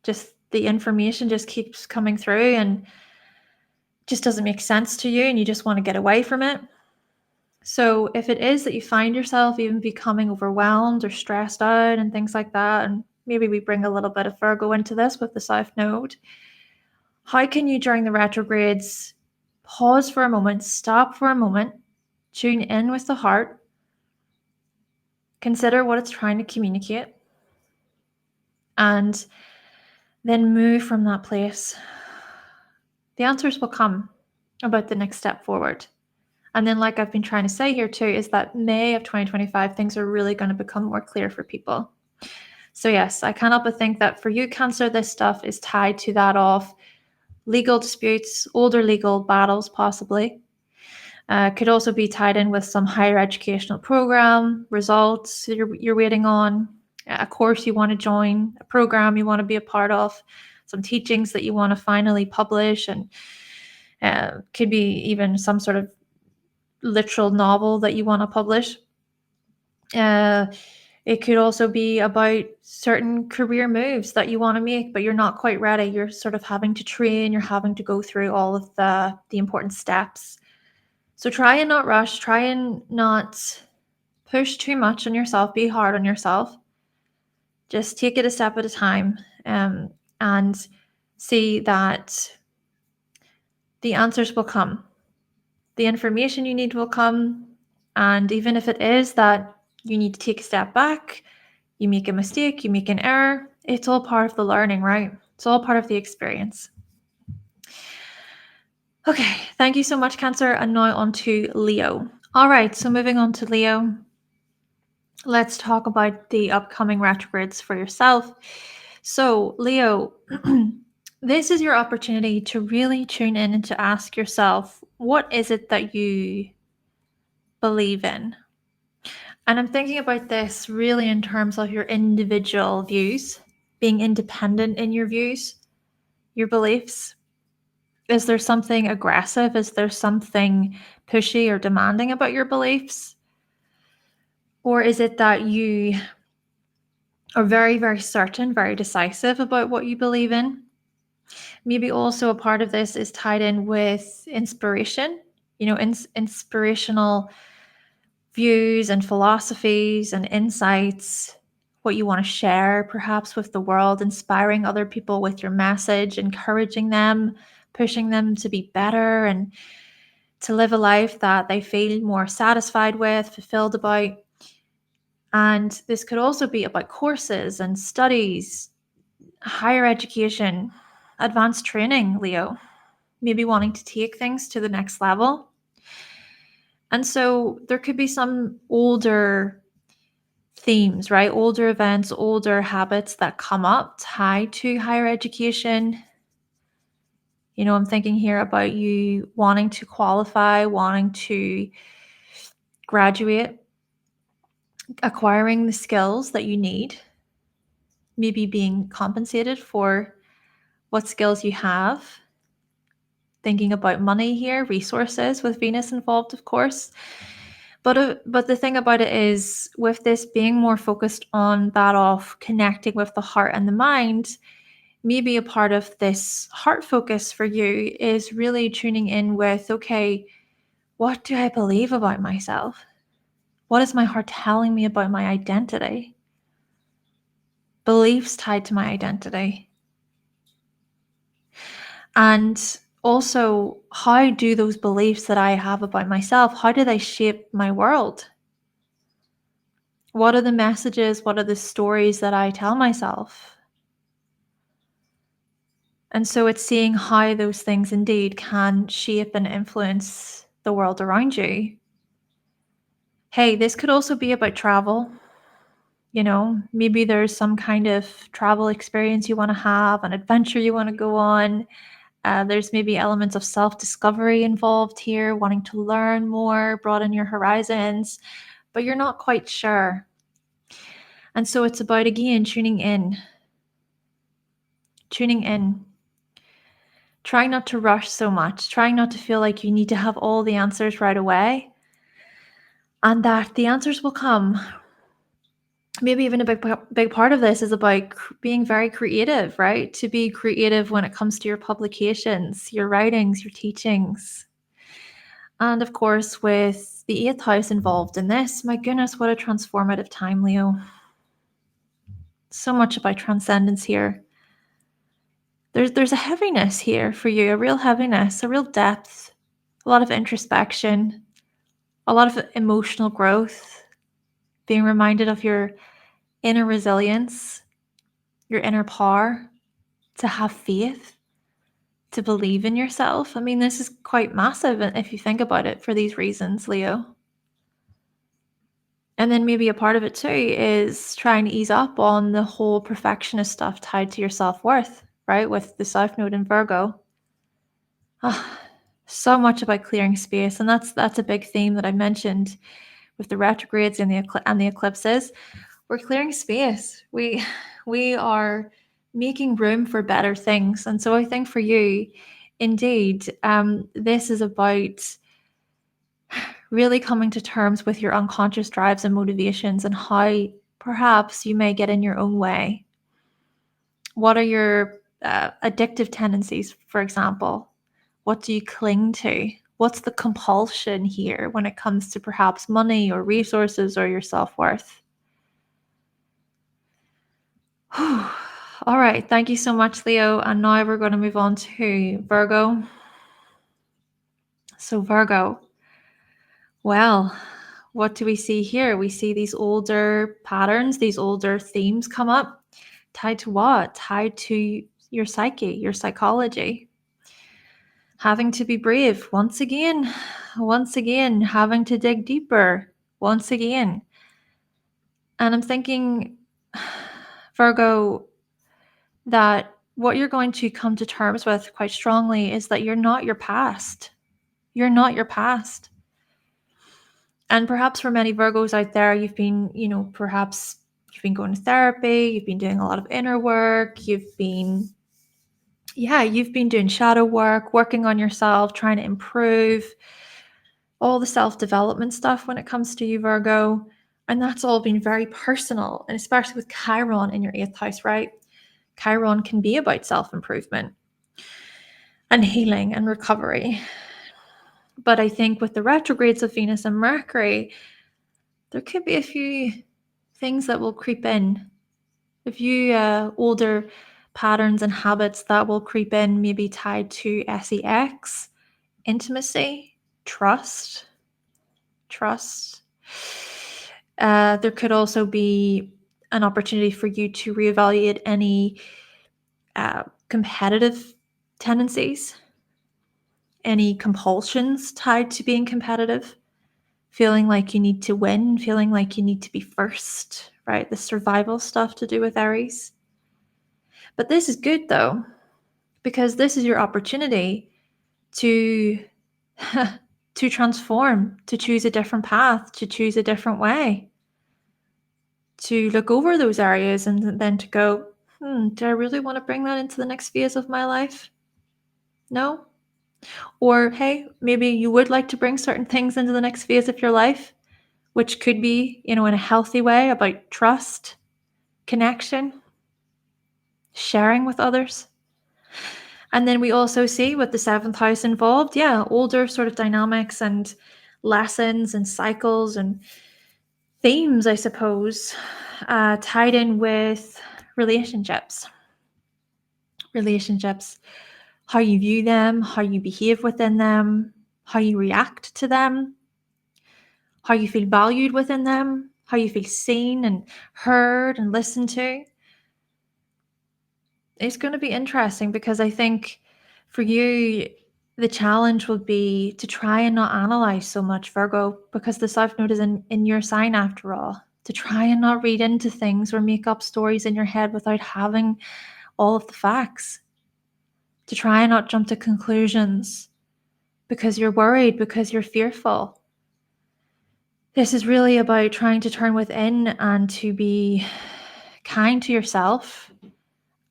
A: Just the information just keeps coming through and just doesn't make sense to you and you just want to get away from it. So if it is that you find yourself even becoming overwhelmed or stressed out and things like that, and maybe we bring a little bit of Virgo into this with the South Node, how can you, during the retrogrades, pause for a moment, stop for a moment, tune in with the heart, consider what it's trying to communicate, and then move from that place? The answers will come about the next step forward. And then, like I've been trying to say here too, is that May of 2025, things are really going to become more clear for people. So yes, I cannot but think that for you, Cancer, this stuff is tied to that of legal disputes, older legal battles possibly. Could also be tied in with some higher educational program, results you're waiting on, a course you want to join, a program you want to be a part of, some teachings that you want to finally publish, and could be even some sort of literal novel that you want to publish. It could also be about certain career moves that you want to make, but you're not quite ready. You're sort of having to train, you're having to go through all of the important steps. So try and not rush, try and not push too much on yourself, be hard on yourself. Just take it a step at a time, and see that the answers will come. The information you need will come. And even if it is that you need to take a step back, you make a mistake, you make an error, it's all part of the learning, right? It's all part of the experience. Okay, thank you so much, Cancer. And now on to Leo. All right, so moving on to Leo, let's talk about the upcoming retrogrades for yourself. So, Leo, this is your opportunity to really tune in and to ask yourself, what is it that you believe in? And I'm thinking about this really in terms of your individual views, being independent in your views, your beliefs. Is there something aggressive? Is there something pushy or demanding about your beliefs? Or is it that you are very, very certain, very decisive about what you believe in? Maybe also a part of this is tied in with inspiration, inspirational views and philosophies and insights, what you want to share perhaps with the world, inspiring other people with your message, encouraging them, pushing them to be better and to live a life that they feel more satisfied with, fulfilled about. And this could also be about courses and studies, higher education, advanced training, Leo, maybe wanting to take things to the next level. And so there could be some older themes, right? Older events, older habits that come up tied to higher education. I'm thinking here about you wanting to qualify, wanting to graduate, acquiring the skills that you need, maybe being compensated for what skills you have. Thinking about money here, resources with Venus involved, of course. But the thing about it is, with this being more focused on that of connecting with the heart and the mind, maybe a part of this heart focus for you is really tuning in with, okay, what do I believe about myself? What is my heart telling me about my identity? Beliefs tied to my identity. And also, how do those beliefs that I have about myself, how do they shape my world? What are the messages? What are the stories that I tell myself? And so it's seeing how those things indeed can shape and influence the world around you. Hey, this could also be about travel. Maybe there's some kind of travel experience you want to have, an adventure you want to go on. There's maybe elements of self-discovery involved here, wanting to learn more, broaden your horizons, but you're not quite sure. And so it's about, again, tuning in. Trying not to rush so much, trying not to feel like you need to have all the answers right away, and that the answers will come. Maybe even a big part of this is about being very creative, right? To be creative when it comes to your publications, your writings, your teachings. And of course, with the 8th house involved in this, my goodness, what a transformative time, Leo. So much about transcendence here. There's a heaviness here for you, a real heaviness, a real depth, a lot of introspection, a lot of emotional growth, being reminded of your inner resilience, your inner power, to have faith, to believe in yourself. I mean, this is quite massive if you think about it for these reasons, Leo. And then maybe a part of it too is trying to ease up on the whole perfectionist stuff tied to your self-worth, right? With the South Node in Virgo. So much about clearing space. And that's a big theme that I mentioned with the retrogrades and the eclipses. We're clearing space. We are making room for better things. And so I think for you, indeed, this is about really coming to terms with your unconscious drives and motivations and how perhaps you may get in your own way. What are your addictive tendencies, for example? What do you cling to? What's the compulsion here when it comes to perhaps money or resources or your self-worth? All right. Thank you so much, Leo. And now we're going to move on to Virgo. So Virgo, well, what do we see here? We see these older patterns, these older themes come up. Tied to what? Tied to your psyche, your psychology. Having to be brave once again, having to dig deeper once again. And I'm thinking, Virgo, that what you're going to come to terms with quite strongly is that you're not your past. You're not your past. And perhaps for many Virgos out there, you've been, perhaps you've been going to therapy, you've been doing a lot of inner work, you've been yeah, you've been doing shadow work, working on yourself, trying to improve, all the self-development stuff when it comes to you, Virgo. And that's all been very personal, and especially with Chiron in your 8th house, right? Chiron can be about self-improvement and healing and recovery. But I think with the retrogrades of Venus and Mercury, there could be a few things that will creep in, a few older patterns and habits that will creep in, maybe tied to sex, intimacy, trust. There could also be an opportunity for you to reevaluate any competitive tendencies, any compulsions tied to being competitive, feeling like you need to win, feeling like you need to be first, right? The survival stuff to do with Aries. But this is good though, because this is your opportunity to to transform, to choose a different path, to choose a different way, to look over those areas and then to go, do I really want to bring that into the next phase of my life? No? Or, hey, maybe you would like to bring certain things into the next phase of your life, which could be, in a healthy way about trust, connection, sharing with others. And then we also see with the 7th house involved, older sort of dynamics and lessons and cycles and themes, I suppose, tied in with relationships, how you view them, how you behave within them, how you react to them, how you feel valued within them, how you feel seen and heard and listened to. It's going to be interesting because I think for you, the challenge will be to try and not analyze so much, Virgo, because the South Node is in your sign after all. To try and not read into things or make up stories in your head without having all of the facts. To try and not jump to conclusions because you're worried, because you're fearful. This is really about trying to turn within and to be kind to yourself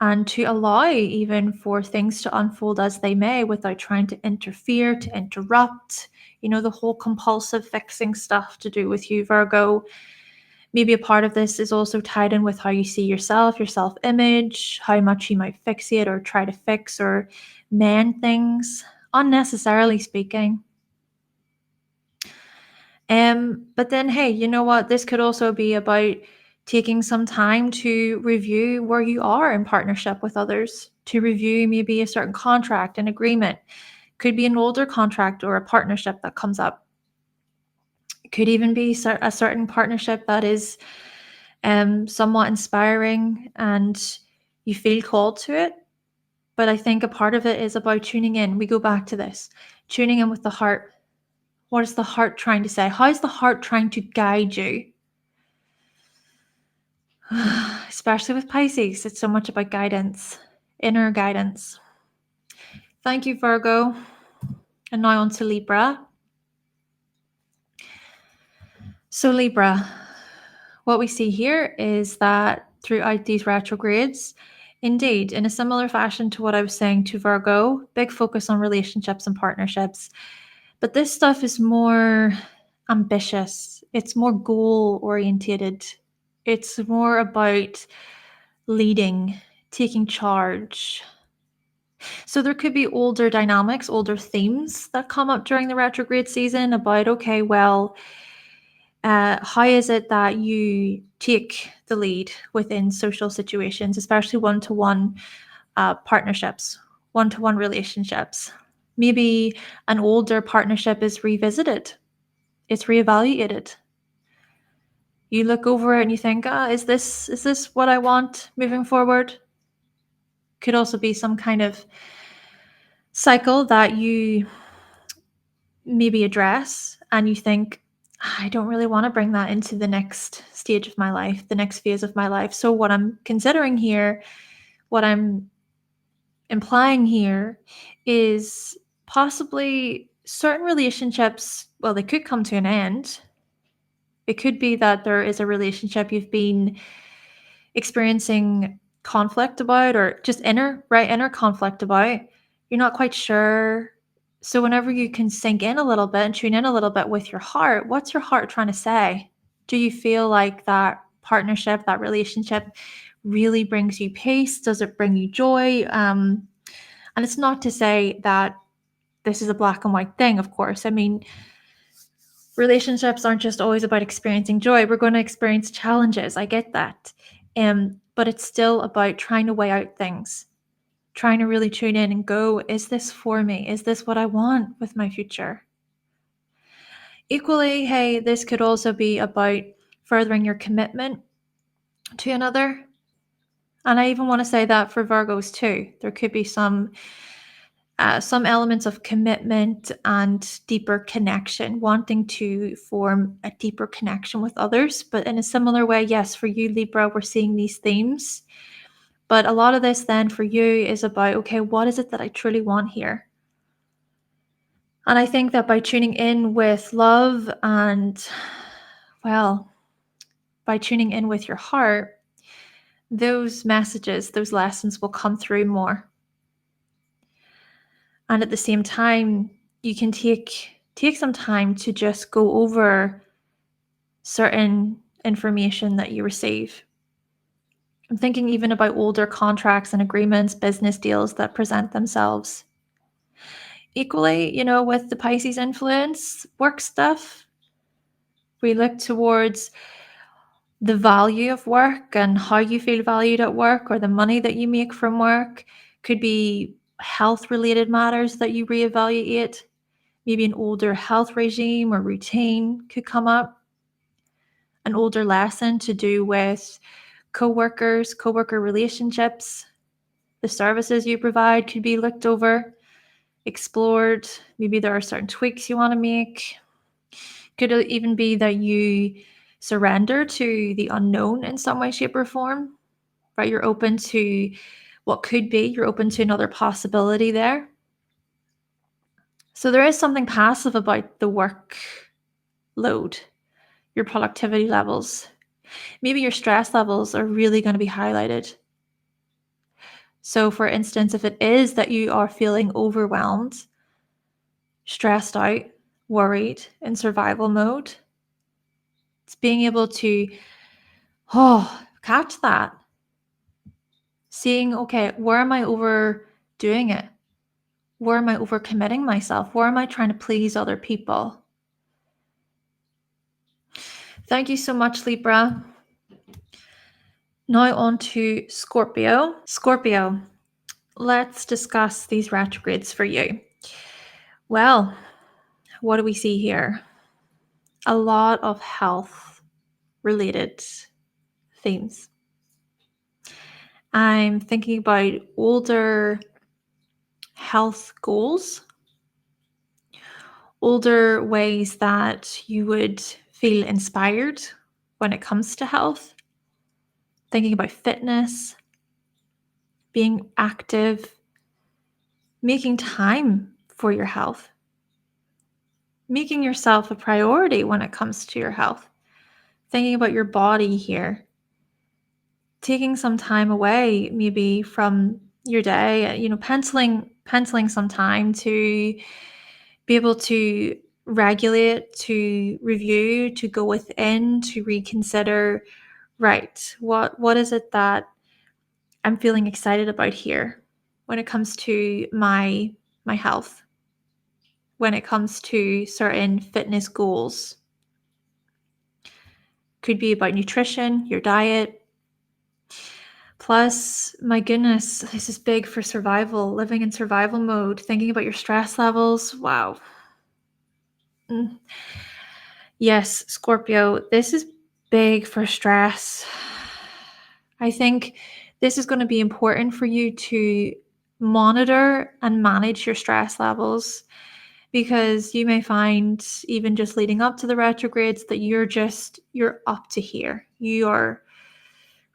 A: and to allow even for things to unfold as they may without trying to interfere, to interrupt, the whole compulsive fixing stuff to do with you, Virgo. Maybe a part of this is also tied in with how you see yourself, your self-image, how much you might fixate or try to fix or mend things, unnecessarily speaking. But then, hey, you know what? This could also be about taking some time to review where you are in partnership with others, to review maybe a certain contract, an agreement. Could be an older contract or a partnership that comes up. It could even be a certain partnership that is somewhat inspiring and you feel called to it. But I think a part of it is about tuning in. We go back to this, tuning in with the heart. What is the heart trying to say? How is the heart trying to guide you? Especially with Pisces, it's so much about guidance, inner guidance. Thank you, Virgo. And now on to Libra. So Libra, what we see here is that throughout these retrogrades, indeed, in a similar fashion to what I was saying to Virgo, big focus on relationships and partnerships. But this stuff is more ambitious. It's more goal orientated. It's more about leading, taking charge. So there could be older dynamics, older themes that come up during the retrograde season about, okay, well, how is it that you take the lead within social situations, especially one-to-one partnerships, one-to-one relationships? Maybe an older partnership is revisited, it's reevaluated. You look over it and you think, is this what I want moving forward? Could also be some kind of cycle that you maybe address and you think, I don't really want to bring that into the next stage of my life, the next phase of my life. So what I'm considering here, what I'm implying here is possibly certain relationships, well, they could come to an end. It could be that there is a relationship you've been experiencing conflict about, or just inner conflict about. You're not quite sure. So whenever you can sink in a little bit and tune in a little bit with your heart, what's your heart trying to say? Do you feel like that partnership, that relationship really brings you peace? Does it bring you joy? And it's not to say that this is a black and white thing, of course. I mean, relationships aren't just always about experiencing joy. We're going to experience challenges. I get that. But it's still about trying to weigh out things, trying to really tune in and go, is this for me? Is this what I want with my future? Equally, hey, this could also be about furthering your commitment to another. And I even want to say that for Virgos too. There could be some elements of commitment and deeper connection, wanting to form a deeper connection with others. But in a similar way, yes, for you, Libra, we're seeing these themes. But a lot of this then for you is about, okay, what is it that I truly want here? And I think that by tuning in with love and, well, by tuning in with your heart, those messages, those lessons will come through more. And at the same time, you can take some time to just go over certain information that you receive. I'm thinking even about older contracts and agreements, business deals that present themselves. Equally, with the Pisces influence, work stuff, we look towards the value of work and how you feel valued at work, or the money that you make from work. Could be health-related matters that you reevaluate. Maybe an older health regime or routine could come up. An older lesson to do with coworker relationships. The services you provide could be looked over, explored. Maybe there are certain tweaks you want to make. Could it even be that you surrender to the unknown in some way, shape, or form? Right? You're open to what could be. You're open to another possibility there. So there is something passive about the workload, your productivity levels. Maybe your stress levels are really going to be highlighted. So for instance, if it is that you are feeling overwhelmed, stressed out, worried, in survival mode, it's being able to catch that. Seeing, okay, where am I overdoing it? Where am I overcommitting myself? Where am I trying to please other people? Thank you so much, Libra. Now on to Scorpio. Scorpio, let's discuss these retrogrades for you. Well, what do we see here? A lot of health-related themes. I'm thinking about older health goals, older ways that you would feel inspired when it comes to health. Thinking about fitness, being active, making time for your health, making yourself a priority when it comes to your health. Thinking about your body here, taking some time away maybe from your day, penciling some time to be able to regulate, to review, to go within, to reconsider, right, what is it that I'm feeling excited about here when it comes to my health, when it comes to certain fitness goals. Could be about nutrition, your diet. Plus, my goodness, this is big for survival, living in survival mode, thinking about your stress levels. Wow. Yes, Scorpio, this is big for stress. I think this is going to be important for you to monitor and manage your stress levels, because you may find, even just leading up to the retrogrades, that you're up to here. You are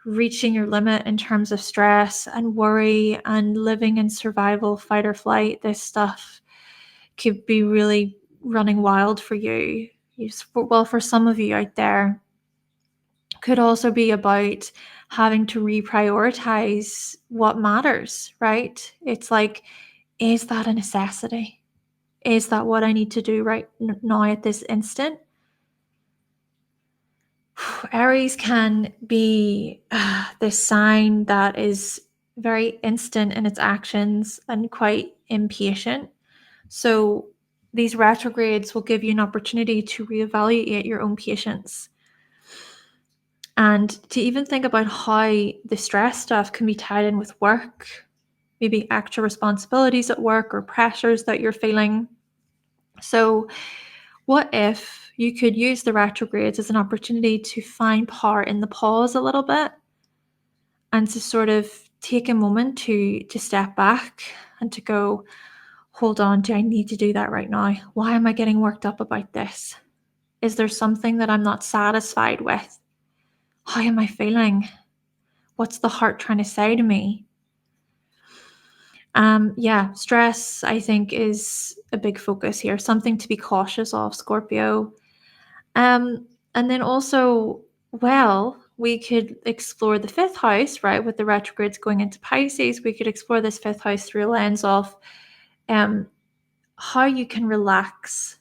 A: reaching your limit in terms of stress and worry and living in survival, fight or flight. This stuff could be really running wild for you. Well, for some of you out there, could also be about having to reprioritize what matters, right? It's like, is that a necessity? Is that what I need to do right now at this instant? Aries can be this sign that is very instant in its actions and quite impatient. So these retrogrades will give you an opportunity to reevaluate your own patience and to even think about how the stress stuff can be tied in with work, maybe extra responsibilities at work or pressures that you're feeling. So what if you could use the retrogrades as an opportunity to find power in the pause a little bit and to sort of take a moment to step back and to go, hold on, do I need to do that right now? Why am I getting worked up about this? Is there something that I'm not satisfied with? How am I feeling? What's the heart trying to say to me? Stress, I think, is a big focus here, something to be cautious of, Scorpio. And then also, well, we could explore the fifth house, right? With the retrogrades going into Pisces, we could explore this fifth house through a lens of how you can relax.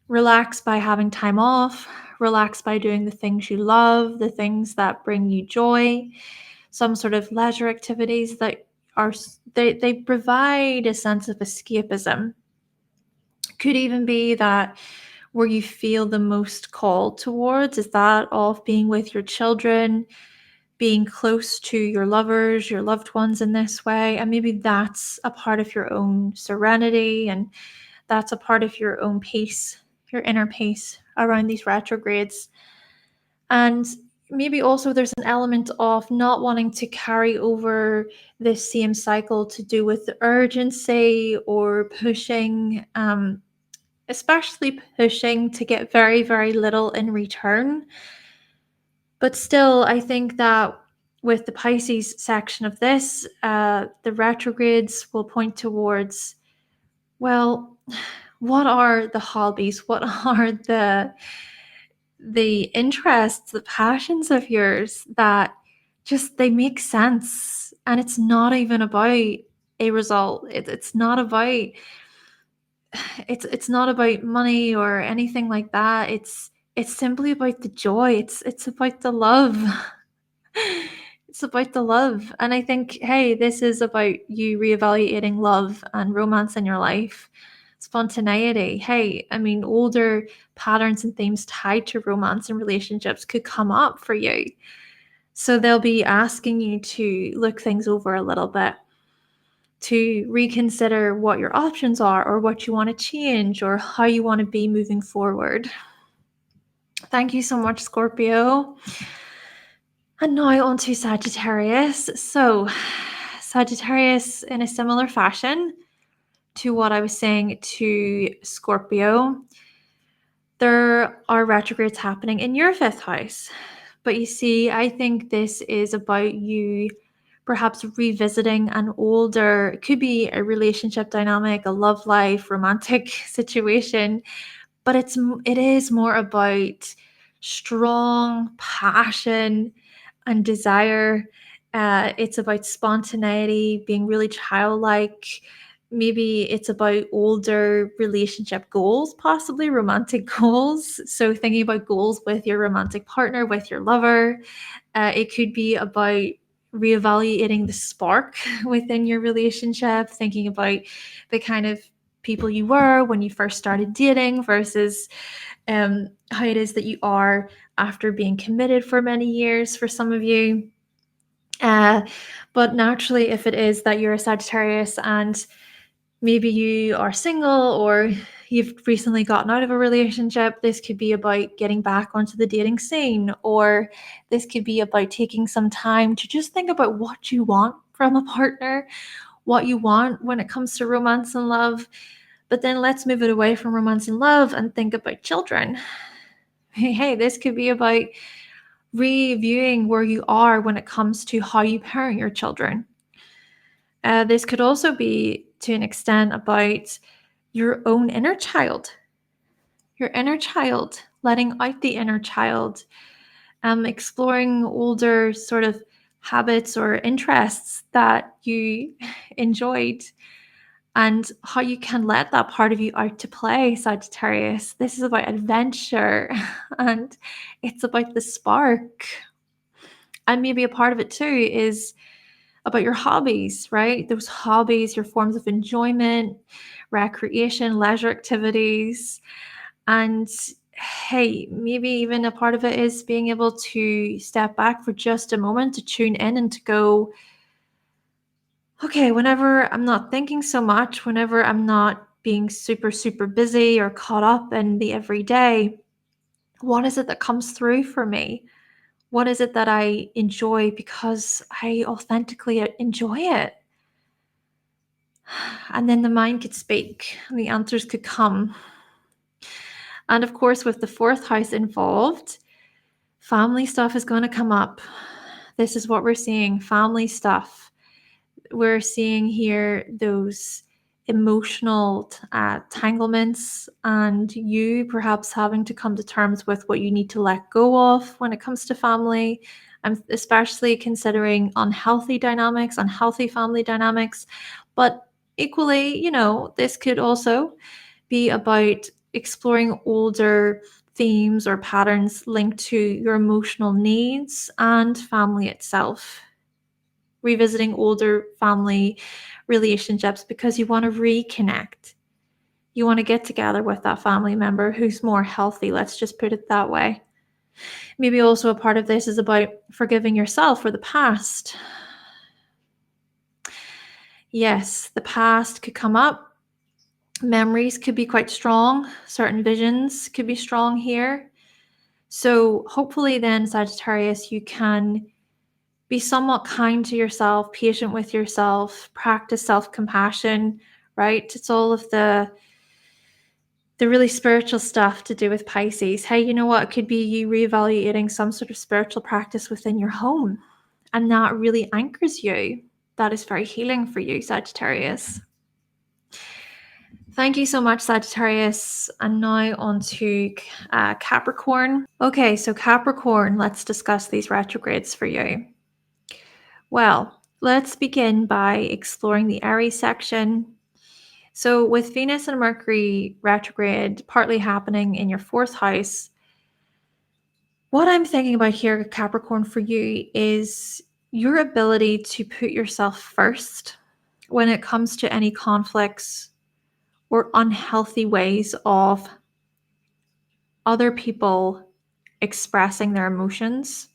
A: Relax by having time off, relax by doing the things you love, the things that bring you joy, some sort of leisure activities that are, they provide a sense of escapism. Could even be that where you feel the most called towards is that of being with your children, being close to your lovers, your loved ones in this way. And maybe that's a part of your own serenity, and that's a part of your own peace, your inner peace around these retrogrades. And maybe also there's an element of not wanting to carry over this same cycle to do with the urgency or pushing, especially pushing to get very, very little in return. But still, I think that with the Pisces section of this, the retrogrades will point towards, well, what are the hobbies? What are the interests, the passions of yours that just, they make sense? And it's not even about a result. It's not about it's not about money or anything like that. It's simply about the joy. It's about the love. It's about the love. And I think, hey, this is about you reevaluating love and romance in your life. Spontaneity. Hey, I mean, older patterns and themes tied to romance and relationships could come up for you. So they'll be asking you to look things over a little bit, to reconsider what your options are or what you want to change or how you want to be moving forward. Thank you so much, Scorpio. And now on to Sagittarius. So Sagittarius, in a similar fashion to what I was saying to Scorpio, there are retrogrades happening in your fifth house. But you see, I think this is about you perhaps revisiting an older, it could be a relationship dynamic, a love life, romantic situation, but it is more about strong passion and desire. It's about spontaneity, being really childlike. Maybe it's about older relationship goals, possibly romantic goals. So thinking about goals with your romantic partner, with your lover. It could be about reevaluating the spark within your relationship, thinking about the kind of people you were when you first started dating versus how it is that you are after being committed for many years for some of you. But naturally, if it is that you're a Sagittarius and maybe you are single or you've recently gotten out of a relationship, this could be about getting back onto the dating scene, or this could be about taking some time to just think about what you want from a partner, what you want when it comes to romance and love. But then let's move it away from romance and love and think about children. Hey, this could be about reviewing where you are when it comes to how you parent your children. This could also be, to an extent, about your own inner child, letting out the inner child, exploring older sort of habits or interests that you enjoyed, and how you can let that part of you out to play, Sagittarius. This is about adventure and it's about the spark. And maybe a part of it too is about your hobbies, right? Those hobbies, your forms of enjoyment, recreation, leisure activities. And hey, maybe even a part of it is being able to step back for just a moment to tune in and to go, okay, whenever I'm not thinking so much, whenever I'm not being super, super busy or caught up in the everyday, what is it that comes through for me? What is it that I enjoy because I authentically enjoy it? And then the mind could speak and the answers could come. And of course, with the fourth house involved, family stuff is going to come up. This is what we're seeing, family stuff. We're seeing here those emotional tanglements, and you perhaps having to come to terms with what you need to let go of when it comes to family. I'm especially considering unhealthy dynamics, unhealthy family dynamics. But equally, this could also be about exploring older themes or patterns linked to your emotional needs and family itself. Revisiting older family relationships because you want to reconnect. You want to get together with that family member who's more healthy. Let's just put it that way. Maybe also a part of this is about forgiving yourself for the past. Yes, the past could come up. Memories could be quite strong. Certain visions could be strong here. So hopefully then, Sagittarius, you can be somewhat kind to yourself, patient with yourself, practice self-compassion, right? It's all of the really spiritual stuff to do with Pisces. Hey, you know what? It could be you reevaluating some sort of spiritual practice within your home, and that really anchors you. That is very healing for you, Sagittarius. Thank you so much, Sagittarius. And now on to Capricorn. Okay, so Capricorn, let's discuss these retrogrades for you. Well, let's begin by exploring the Aries section. So with Venus and Mercury retrograde partly happening in your fourth house, what I'm thinking about here, Capricorn, for you is your ability to put yourself first when it comes to any conflicts or unhealthy ways of other people expressing their emotions,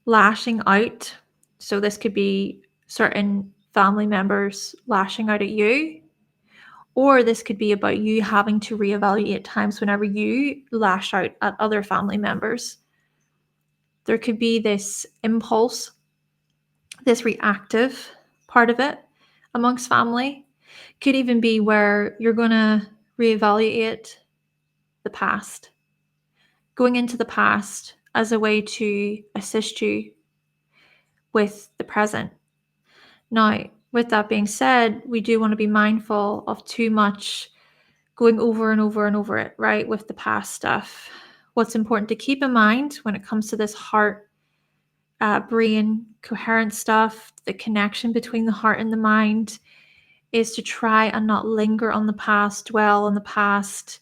A: lashing out. So this could be certain family members lashing out at you, or this could be about you having to reevaluate times whenever you lash out at other family members. There could be this impulse, this reactive part of it amongst family. Could even be where you're going to reevaluate the past, going into the past as a way to assist you with the present. Now, with that being said, we do want to be mindful of too much going over and over and over it, right, with the past stuff. What's important to keep in mind when it comes to this heart, brain, coherent stuff, the connection between the heart and the mind, is to try and not linger on the past, dwell on the past,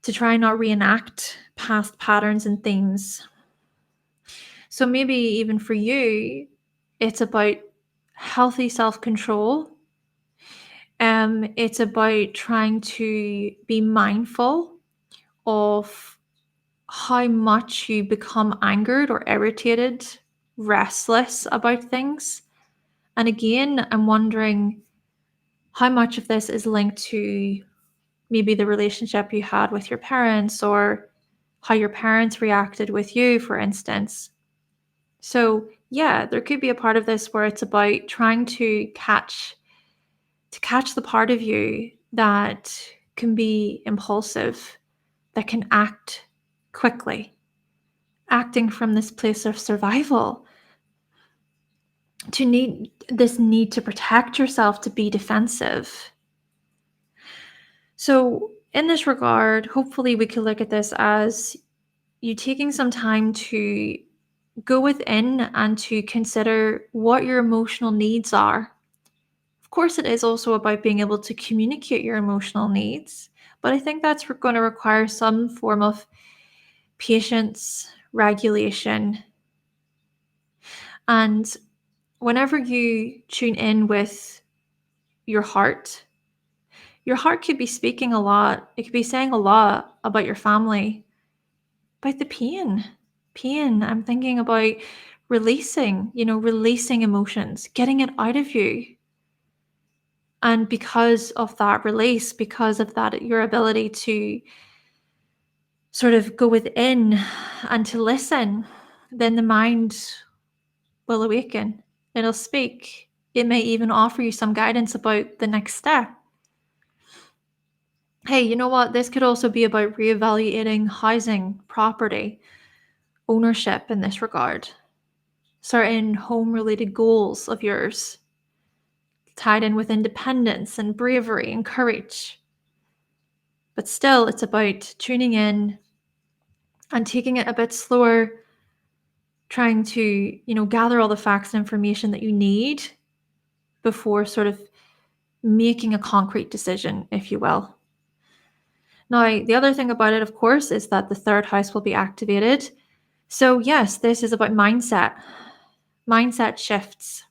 A: to try and not reenact past patterns and themes. So maybe even for you, it's about healthy self-control. It's about trying to be mindful of how much you become angered or irritated, restless about things. And again, I'm wondering how much of this is linked to maybe the relationship you had with your parents, or how your parents reacted with you, for instance. So yeah, there could be a part of this where it's about trying to catch the part of you that can be impulsive, that can act quickly, acting from this place of survival, to need to protect yourself, to be defensive. So in this regard, hopefully we can look at this as you taking some time to go within and to consider what your emotional needs are. Of course, it is also about being able to communicate your emotional needs, but I think that's going to require some form of patience, regulation. And whenever you tune in with your heart could be speaking a lot. It could be saying a lot about your family, about the pain. I'm thinking about releasing emotions, getting it out of you. And because of that release, because of that, your ability to sort of go within and to listen, then the mind will awaken. It'll speak. It may even offer you some guidance about the next step. Hey, you know what? This could also be about reevaluating housing, property, ownership in this regard. Certain home-related goals of yours, tied in with independence and bravery and courage. But still, it's about tuning in and taking it a bit slower, trying to, gather all the facts and information that you need before sort of making a concrete decision, if you will. Now, the other thing about it, of course, is that the third house will be activated. So yes, this is about mindset shifts.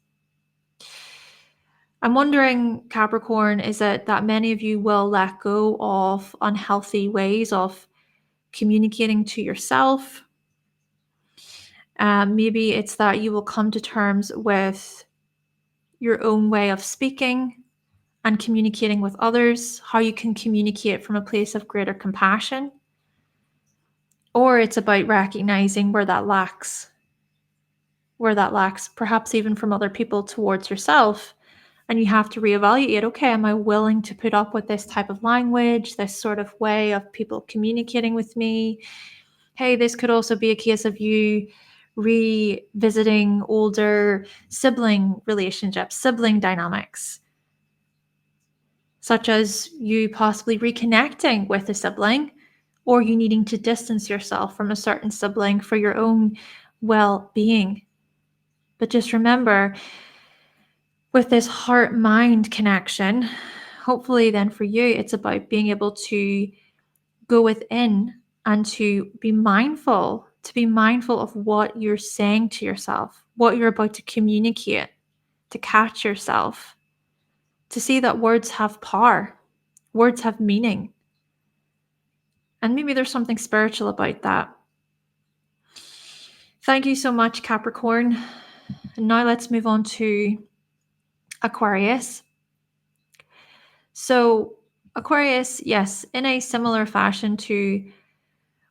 A: I'm wondering, Capricorn, is it that many of you will let go of unhealthy ways of communicating to yourself? Maybe it's that you will come to terms with your own way of speaking and communicating with others, how you can communicate from a place of greater compassion. Or it's about recognizing where that lacks, perhaps even from other people towards yourself. And you have to reevaluate, okay, am I willing to put up with this type of language, this sort of way of people communicating with me? Hey, this could also be a case of you revisiting older sibling relationships, sibling dynamics, such as you possibly reconnecting with a sibling or you needing to distance yourself from a certain sibling for your own well-being. But just remember, with this heart-mind connection, hopefully then for you, it's about being able to go within and to be mindful of what you're saying to yourself, what you're about to communicate, to catch yourself, to see that words have power, words have meaning. And maybe there's something spiritual about that. Thank you so much, Capricorn. And now let's move on to Aquarius. So Aquarius, yes, in a similar fashion to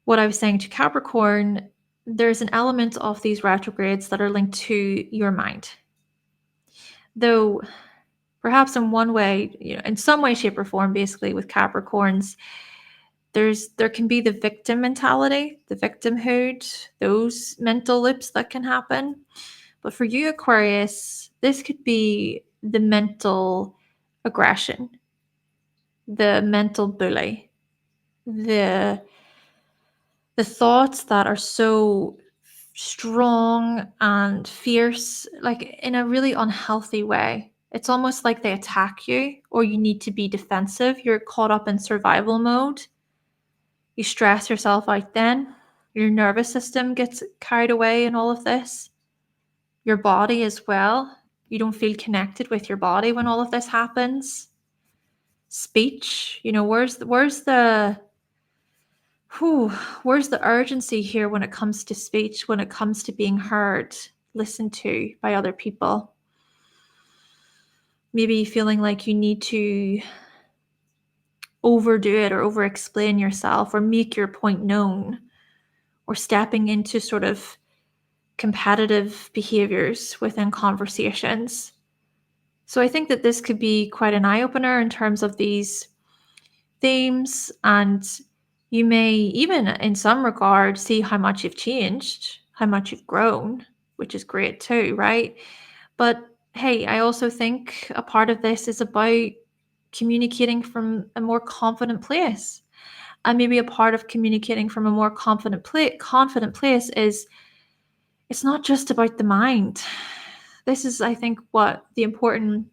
A: what I was saying to Capricorn, there's an element of these retrogrades that are linked to your mind. Though perhaps in one way, in some way, shape, or form, basically with Capricorns, there can be the victim mentality, the victimhood, those mental loops that can happen. But for you, Aquarius, this could be the mental aggression, the mental bully, the thoughts that are so strong and fierce, like in a really unhealthy way. It's almost like they attack you or you need to be defensive. You're caught up in survival mode. You stress yourself out then. Your nervous system gets carried away in all of this. Your body as well. You don't feel connected with your body when all of this happens. Speech, where's the urgency here when it comes to speech, when it comes to being heard, listened to by other people? Maybe feeling like you need to overdo it or over-explain yourself or make your point known, or stepping into sort of competitive behaviors within conversations. So I think that this could be quite an eye-opener in terms of these themes, and you may even in some regard see how much you've changed, how much you've grown, which is great too, right? But hey, I also think a part of this is about communicating from a more confident place And maybe a part of communicating from a more confident place is it's not just about the mind. This is, I think, what one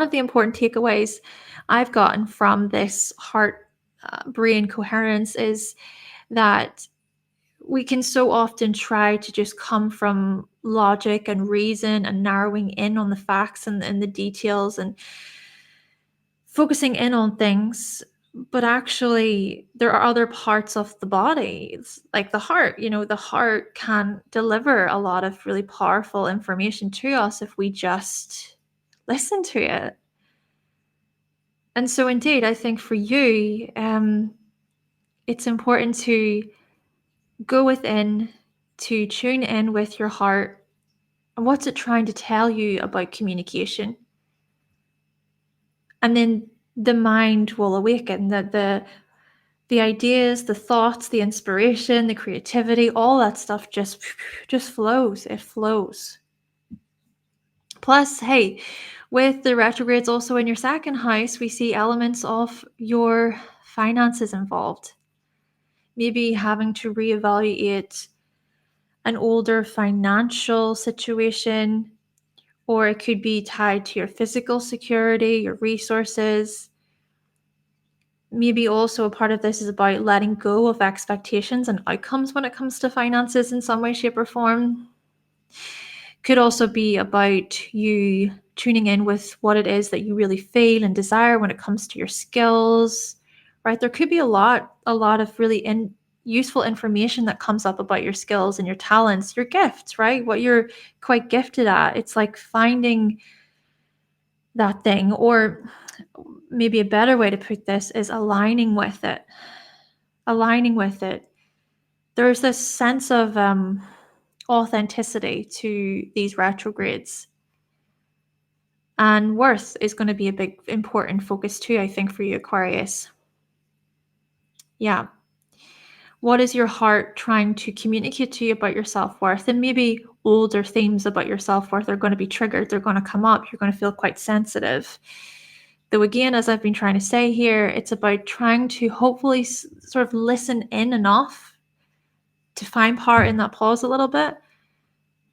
A: of the important takeaways I've gotten from this heart brain coherence is that we can so often try to just come from logic and reason and narrowing in on the facts and the details and focusing in on things. But actually, there are other parts of the body, it's like the heart. The heart can deliver a lot of really powerful information to us if we just listen to it. And so, indeed, I think for you, it's important to go within, to tune in with your heart. And what's it trying to tell you about communication? And then the mind will awaken, that the ideas, the thoughts, the inspiration, the creativity, all that stuff just flows. It flows. Plus, hey, with the retrogrades also in your second house, we see elements of your finances involved. Maybe having to reevaluate an older financial situation, or it could be tied to your physical security, your resources. Maybe also a part of this is about letting go of expectations and outcomes when it comes to finances in some way, shape, or form. Could also be about you tuning in with what it is that you really feel and desire when it comes to your skills, right? There could be a lot of really useful information that comes up about your skills and your talents, your gifts, right? What you're quite gifted at. It's like finding that thing, or maybe a better way to put this is aligning with it. There's this sense of authenticity to these retrogrades, and worth is going to be a big important focus too, I think, for you, Aquarius. Yeah. What is your heart trying to communicate to you about your self-worth? And maybe older themes about your self-worth are going to be triggered. They're going to come up. You're going to feel quite sensitive. Though again, as I've been trying to say here, it's about trying to hopefully sort of listen in enough to find power in that pause a little bit,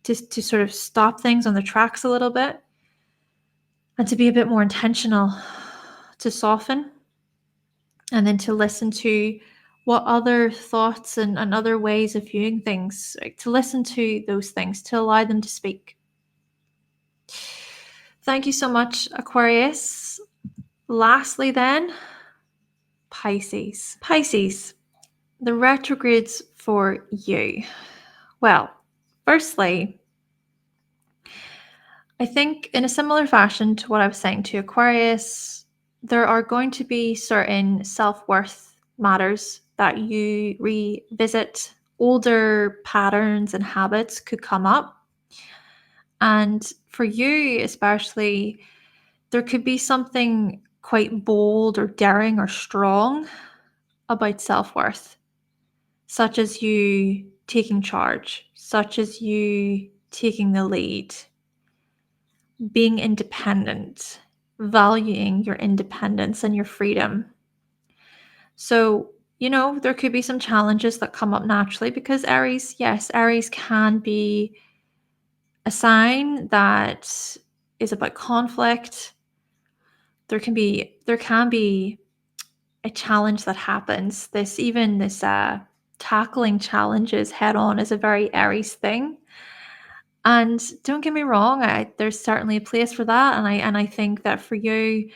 A: to sort of stop things on the tracks a little bit, and to be a bit more intentional, to soften, and then to listen to what other thoughts and other ways of viewing things, like to listen to those things, to allow them to speak. Thank you so much, Aquarius. Lastly then, Pisces. Pisces, the retrogrades for you. Well, firstly, I think in a similar fashion to what I was saying to Aquarius, there are going to be certain self-worth matters that you revisit. Older patterns and habits could come up. And for you especially, there could be something quite bold or daring or strong about self-worth, such as you taking charge, such as you taking the lead, being independent, valuing your independence and your freedom. So, there could be some challenges that come up naturally because Aries can be a sign that is about conflict. There can be a challenge that happens. This tackling challenges head on is a very Aries thing. And don't get me wrong, there's certainly a place for that. And I think that for you,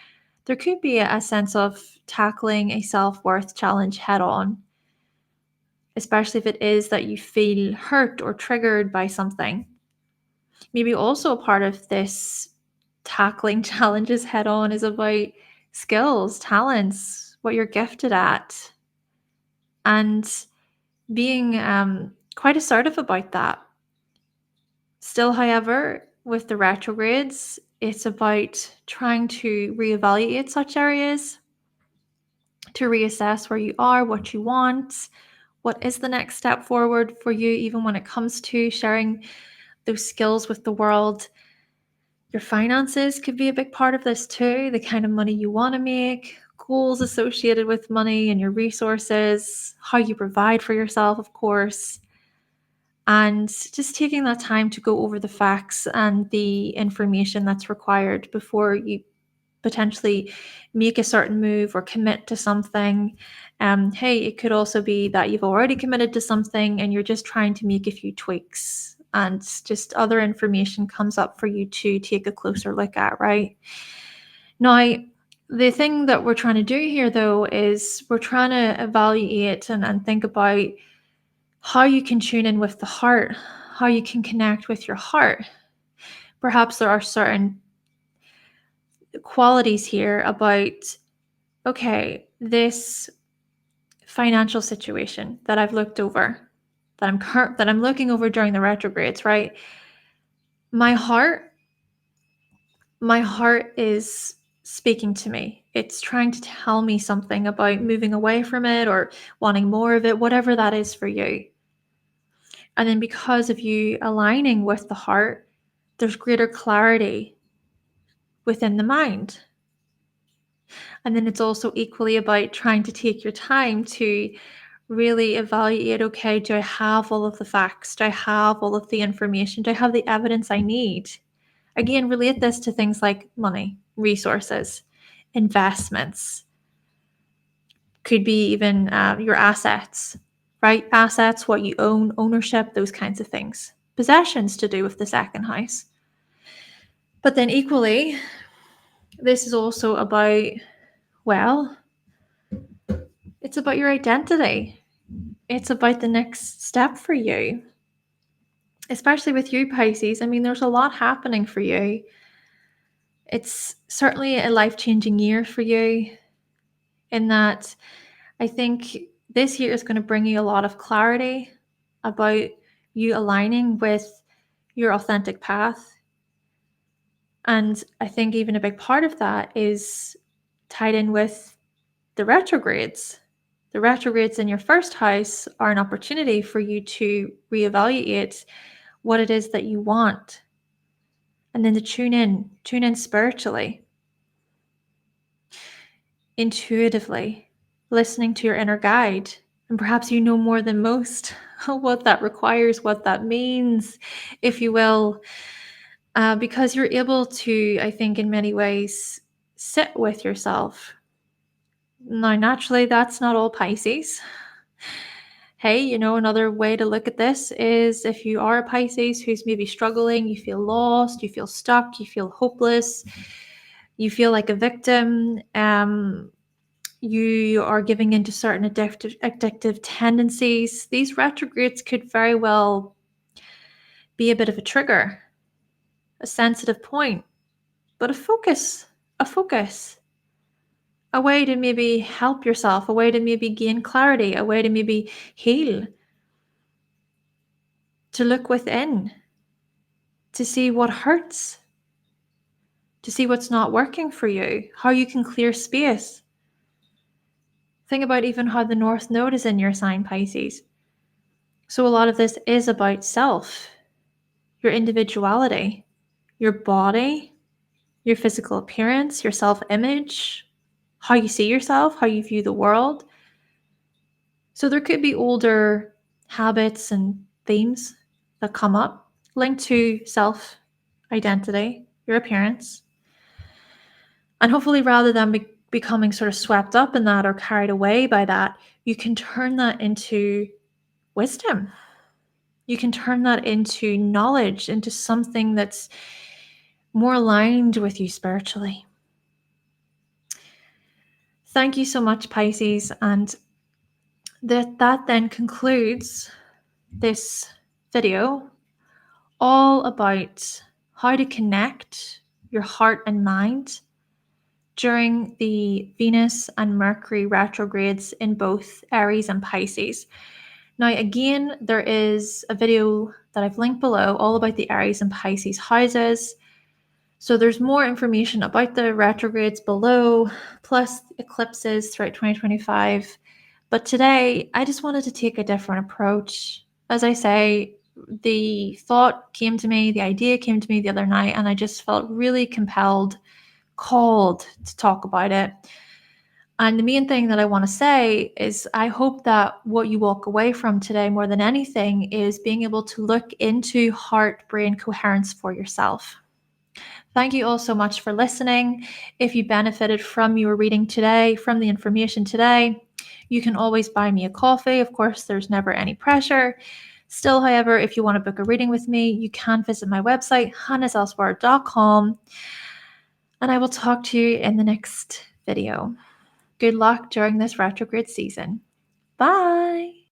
A: there could be a sense of tackling a self-worth challenge head on, especially if it is that you feel hurt or triggered by something. Maybe also a part of this tackling challenges head on is about skills, talents, what you're gifted at, and being quite assertive about that. Still, however, with the retrogrades, it's about trying to reevaluate such areas, to reassess where you are, what you want, what is the next step forward for you, even when it comes to sharing those skills with the world. Your finances could be a big part of this too, the kind of money you want to make, goals associated with money and your resources, how you provide for yourself, of course, and just taking that time to go over the facts and the information that's required before you potentially make a certain move or commit to something. Hey, it could also be that you've already committed to something and you're just trying to make a few tweaks, and just other information comes up for you to take a closer look at, right? Now, the thing that we're trying to do here, though, is we're trying to evaluate and think about how you can tune in with the heart, how you can connect with your heart. Perhaps there are certain qualities here about, okay, this financial situation that I've looked over, that I'm looking over during the retrogrades, right? My heart is speaking to me. It's trying to tell me something about moving away from it or wanting more of it, whatever that is for you. And then because of you aligning with the heart, there's greater clarity within the mind. And then it's also equally about trying to take your time to really evaluate, okay, do I have all of the facts? Do I have all of the information? Do I have the evidence I need? Again, relate this to things like money, resources, investments, could be even your assets, right? Assets, what you own, ownership, those kinds of things. Possessions to do with the second house. But then equally, this is also about, well, it's about your identity. It's about the next step for you. Especially with you, Pisces. I mean, there's a lot happening for you. It's certainly a life-changing year for you, in that I think this year is going to bring you a lot of clarity about you aligning with your authentic path. And I think even a big part of that is tied in with the retrogrades. The retrogrades in your first house are an opportunity for you to reevaluate what it is that you want, and then to tune in spiritually, intuitively, listening to your inner guide. And perhaps you know more than most what that requires, what that means, if you will, because you're able to, I think, in many ways, sit with yourself. Now, naturally, that's not all Pisces. Hey, another way to look at this is if you are a Pisces who's maybe struggling, you feel lost, you feel stuck, you feel hopeless, you feel like a victim, you are giving into certain addictive tendencies. These retrogrades could very well be a bit of a trigger, a sensitive point, but a focus, a way to maybe help yourself, a way to maybe gain clarity, a way to maybe heal, to look within, to see what hurts, to see what's not working for you, how you can clear space. Think about even how the North Node is in your sign, Pisces. So a lot of this is about self, your individuality, your body, your physical appearance, your self-image, how you see yourself, how you view the world. So there could be older habits and themes that come up linked to self-identity, your appearance. And hopefully, rather than becoming sort of swept up in that or carried away by that, you can turn that into wisdom. You can turn that into knowledge, into something that's more aligned with you spiritually. Thank you so much, Pisces. And that then concludes this video, all about how to connect your heart and mind during the Venus and Mercury retrogrades in both Aries and Pisces. Now, again, there is a video that I've linked below all about the Aries and Pisces houses. So there's more information about the retrogrades below, plus eclipses throughout 2025. But today, I just wanted to take a different approach. As I say, the thought came to me, the idea came to me the other night, and I just felt really called to talk about it. And the main thing that I want to say is I hope that what you walk away from today more than anything is being able to look into heart-brain coherence for yourself. Thank you all so much for listening. If you benefited from your reading today, from the information today, you can always buy me a coffee. Of course, there's never any pressure. Still, however, if you want to book a reading with me, you can visit my website, hannahselsewhere.com, and I will talk to you in the next video. Good luck during this retrograde season. Bye!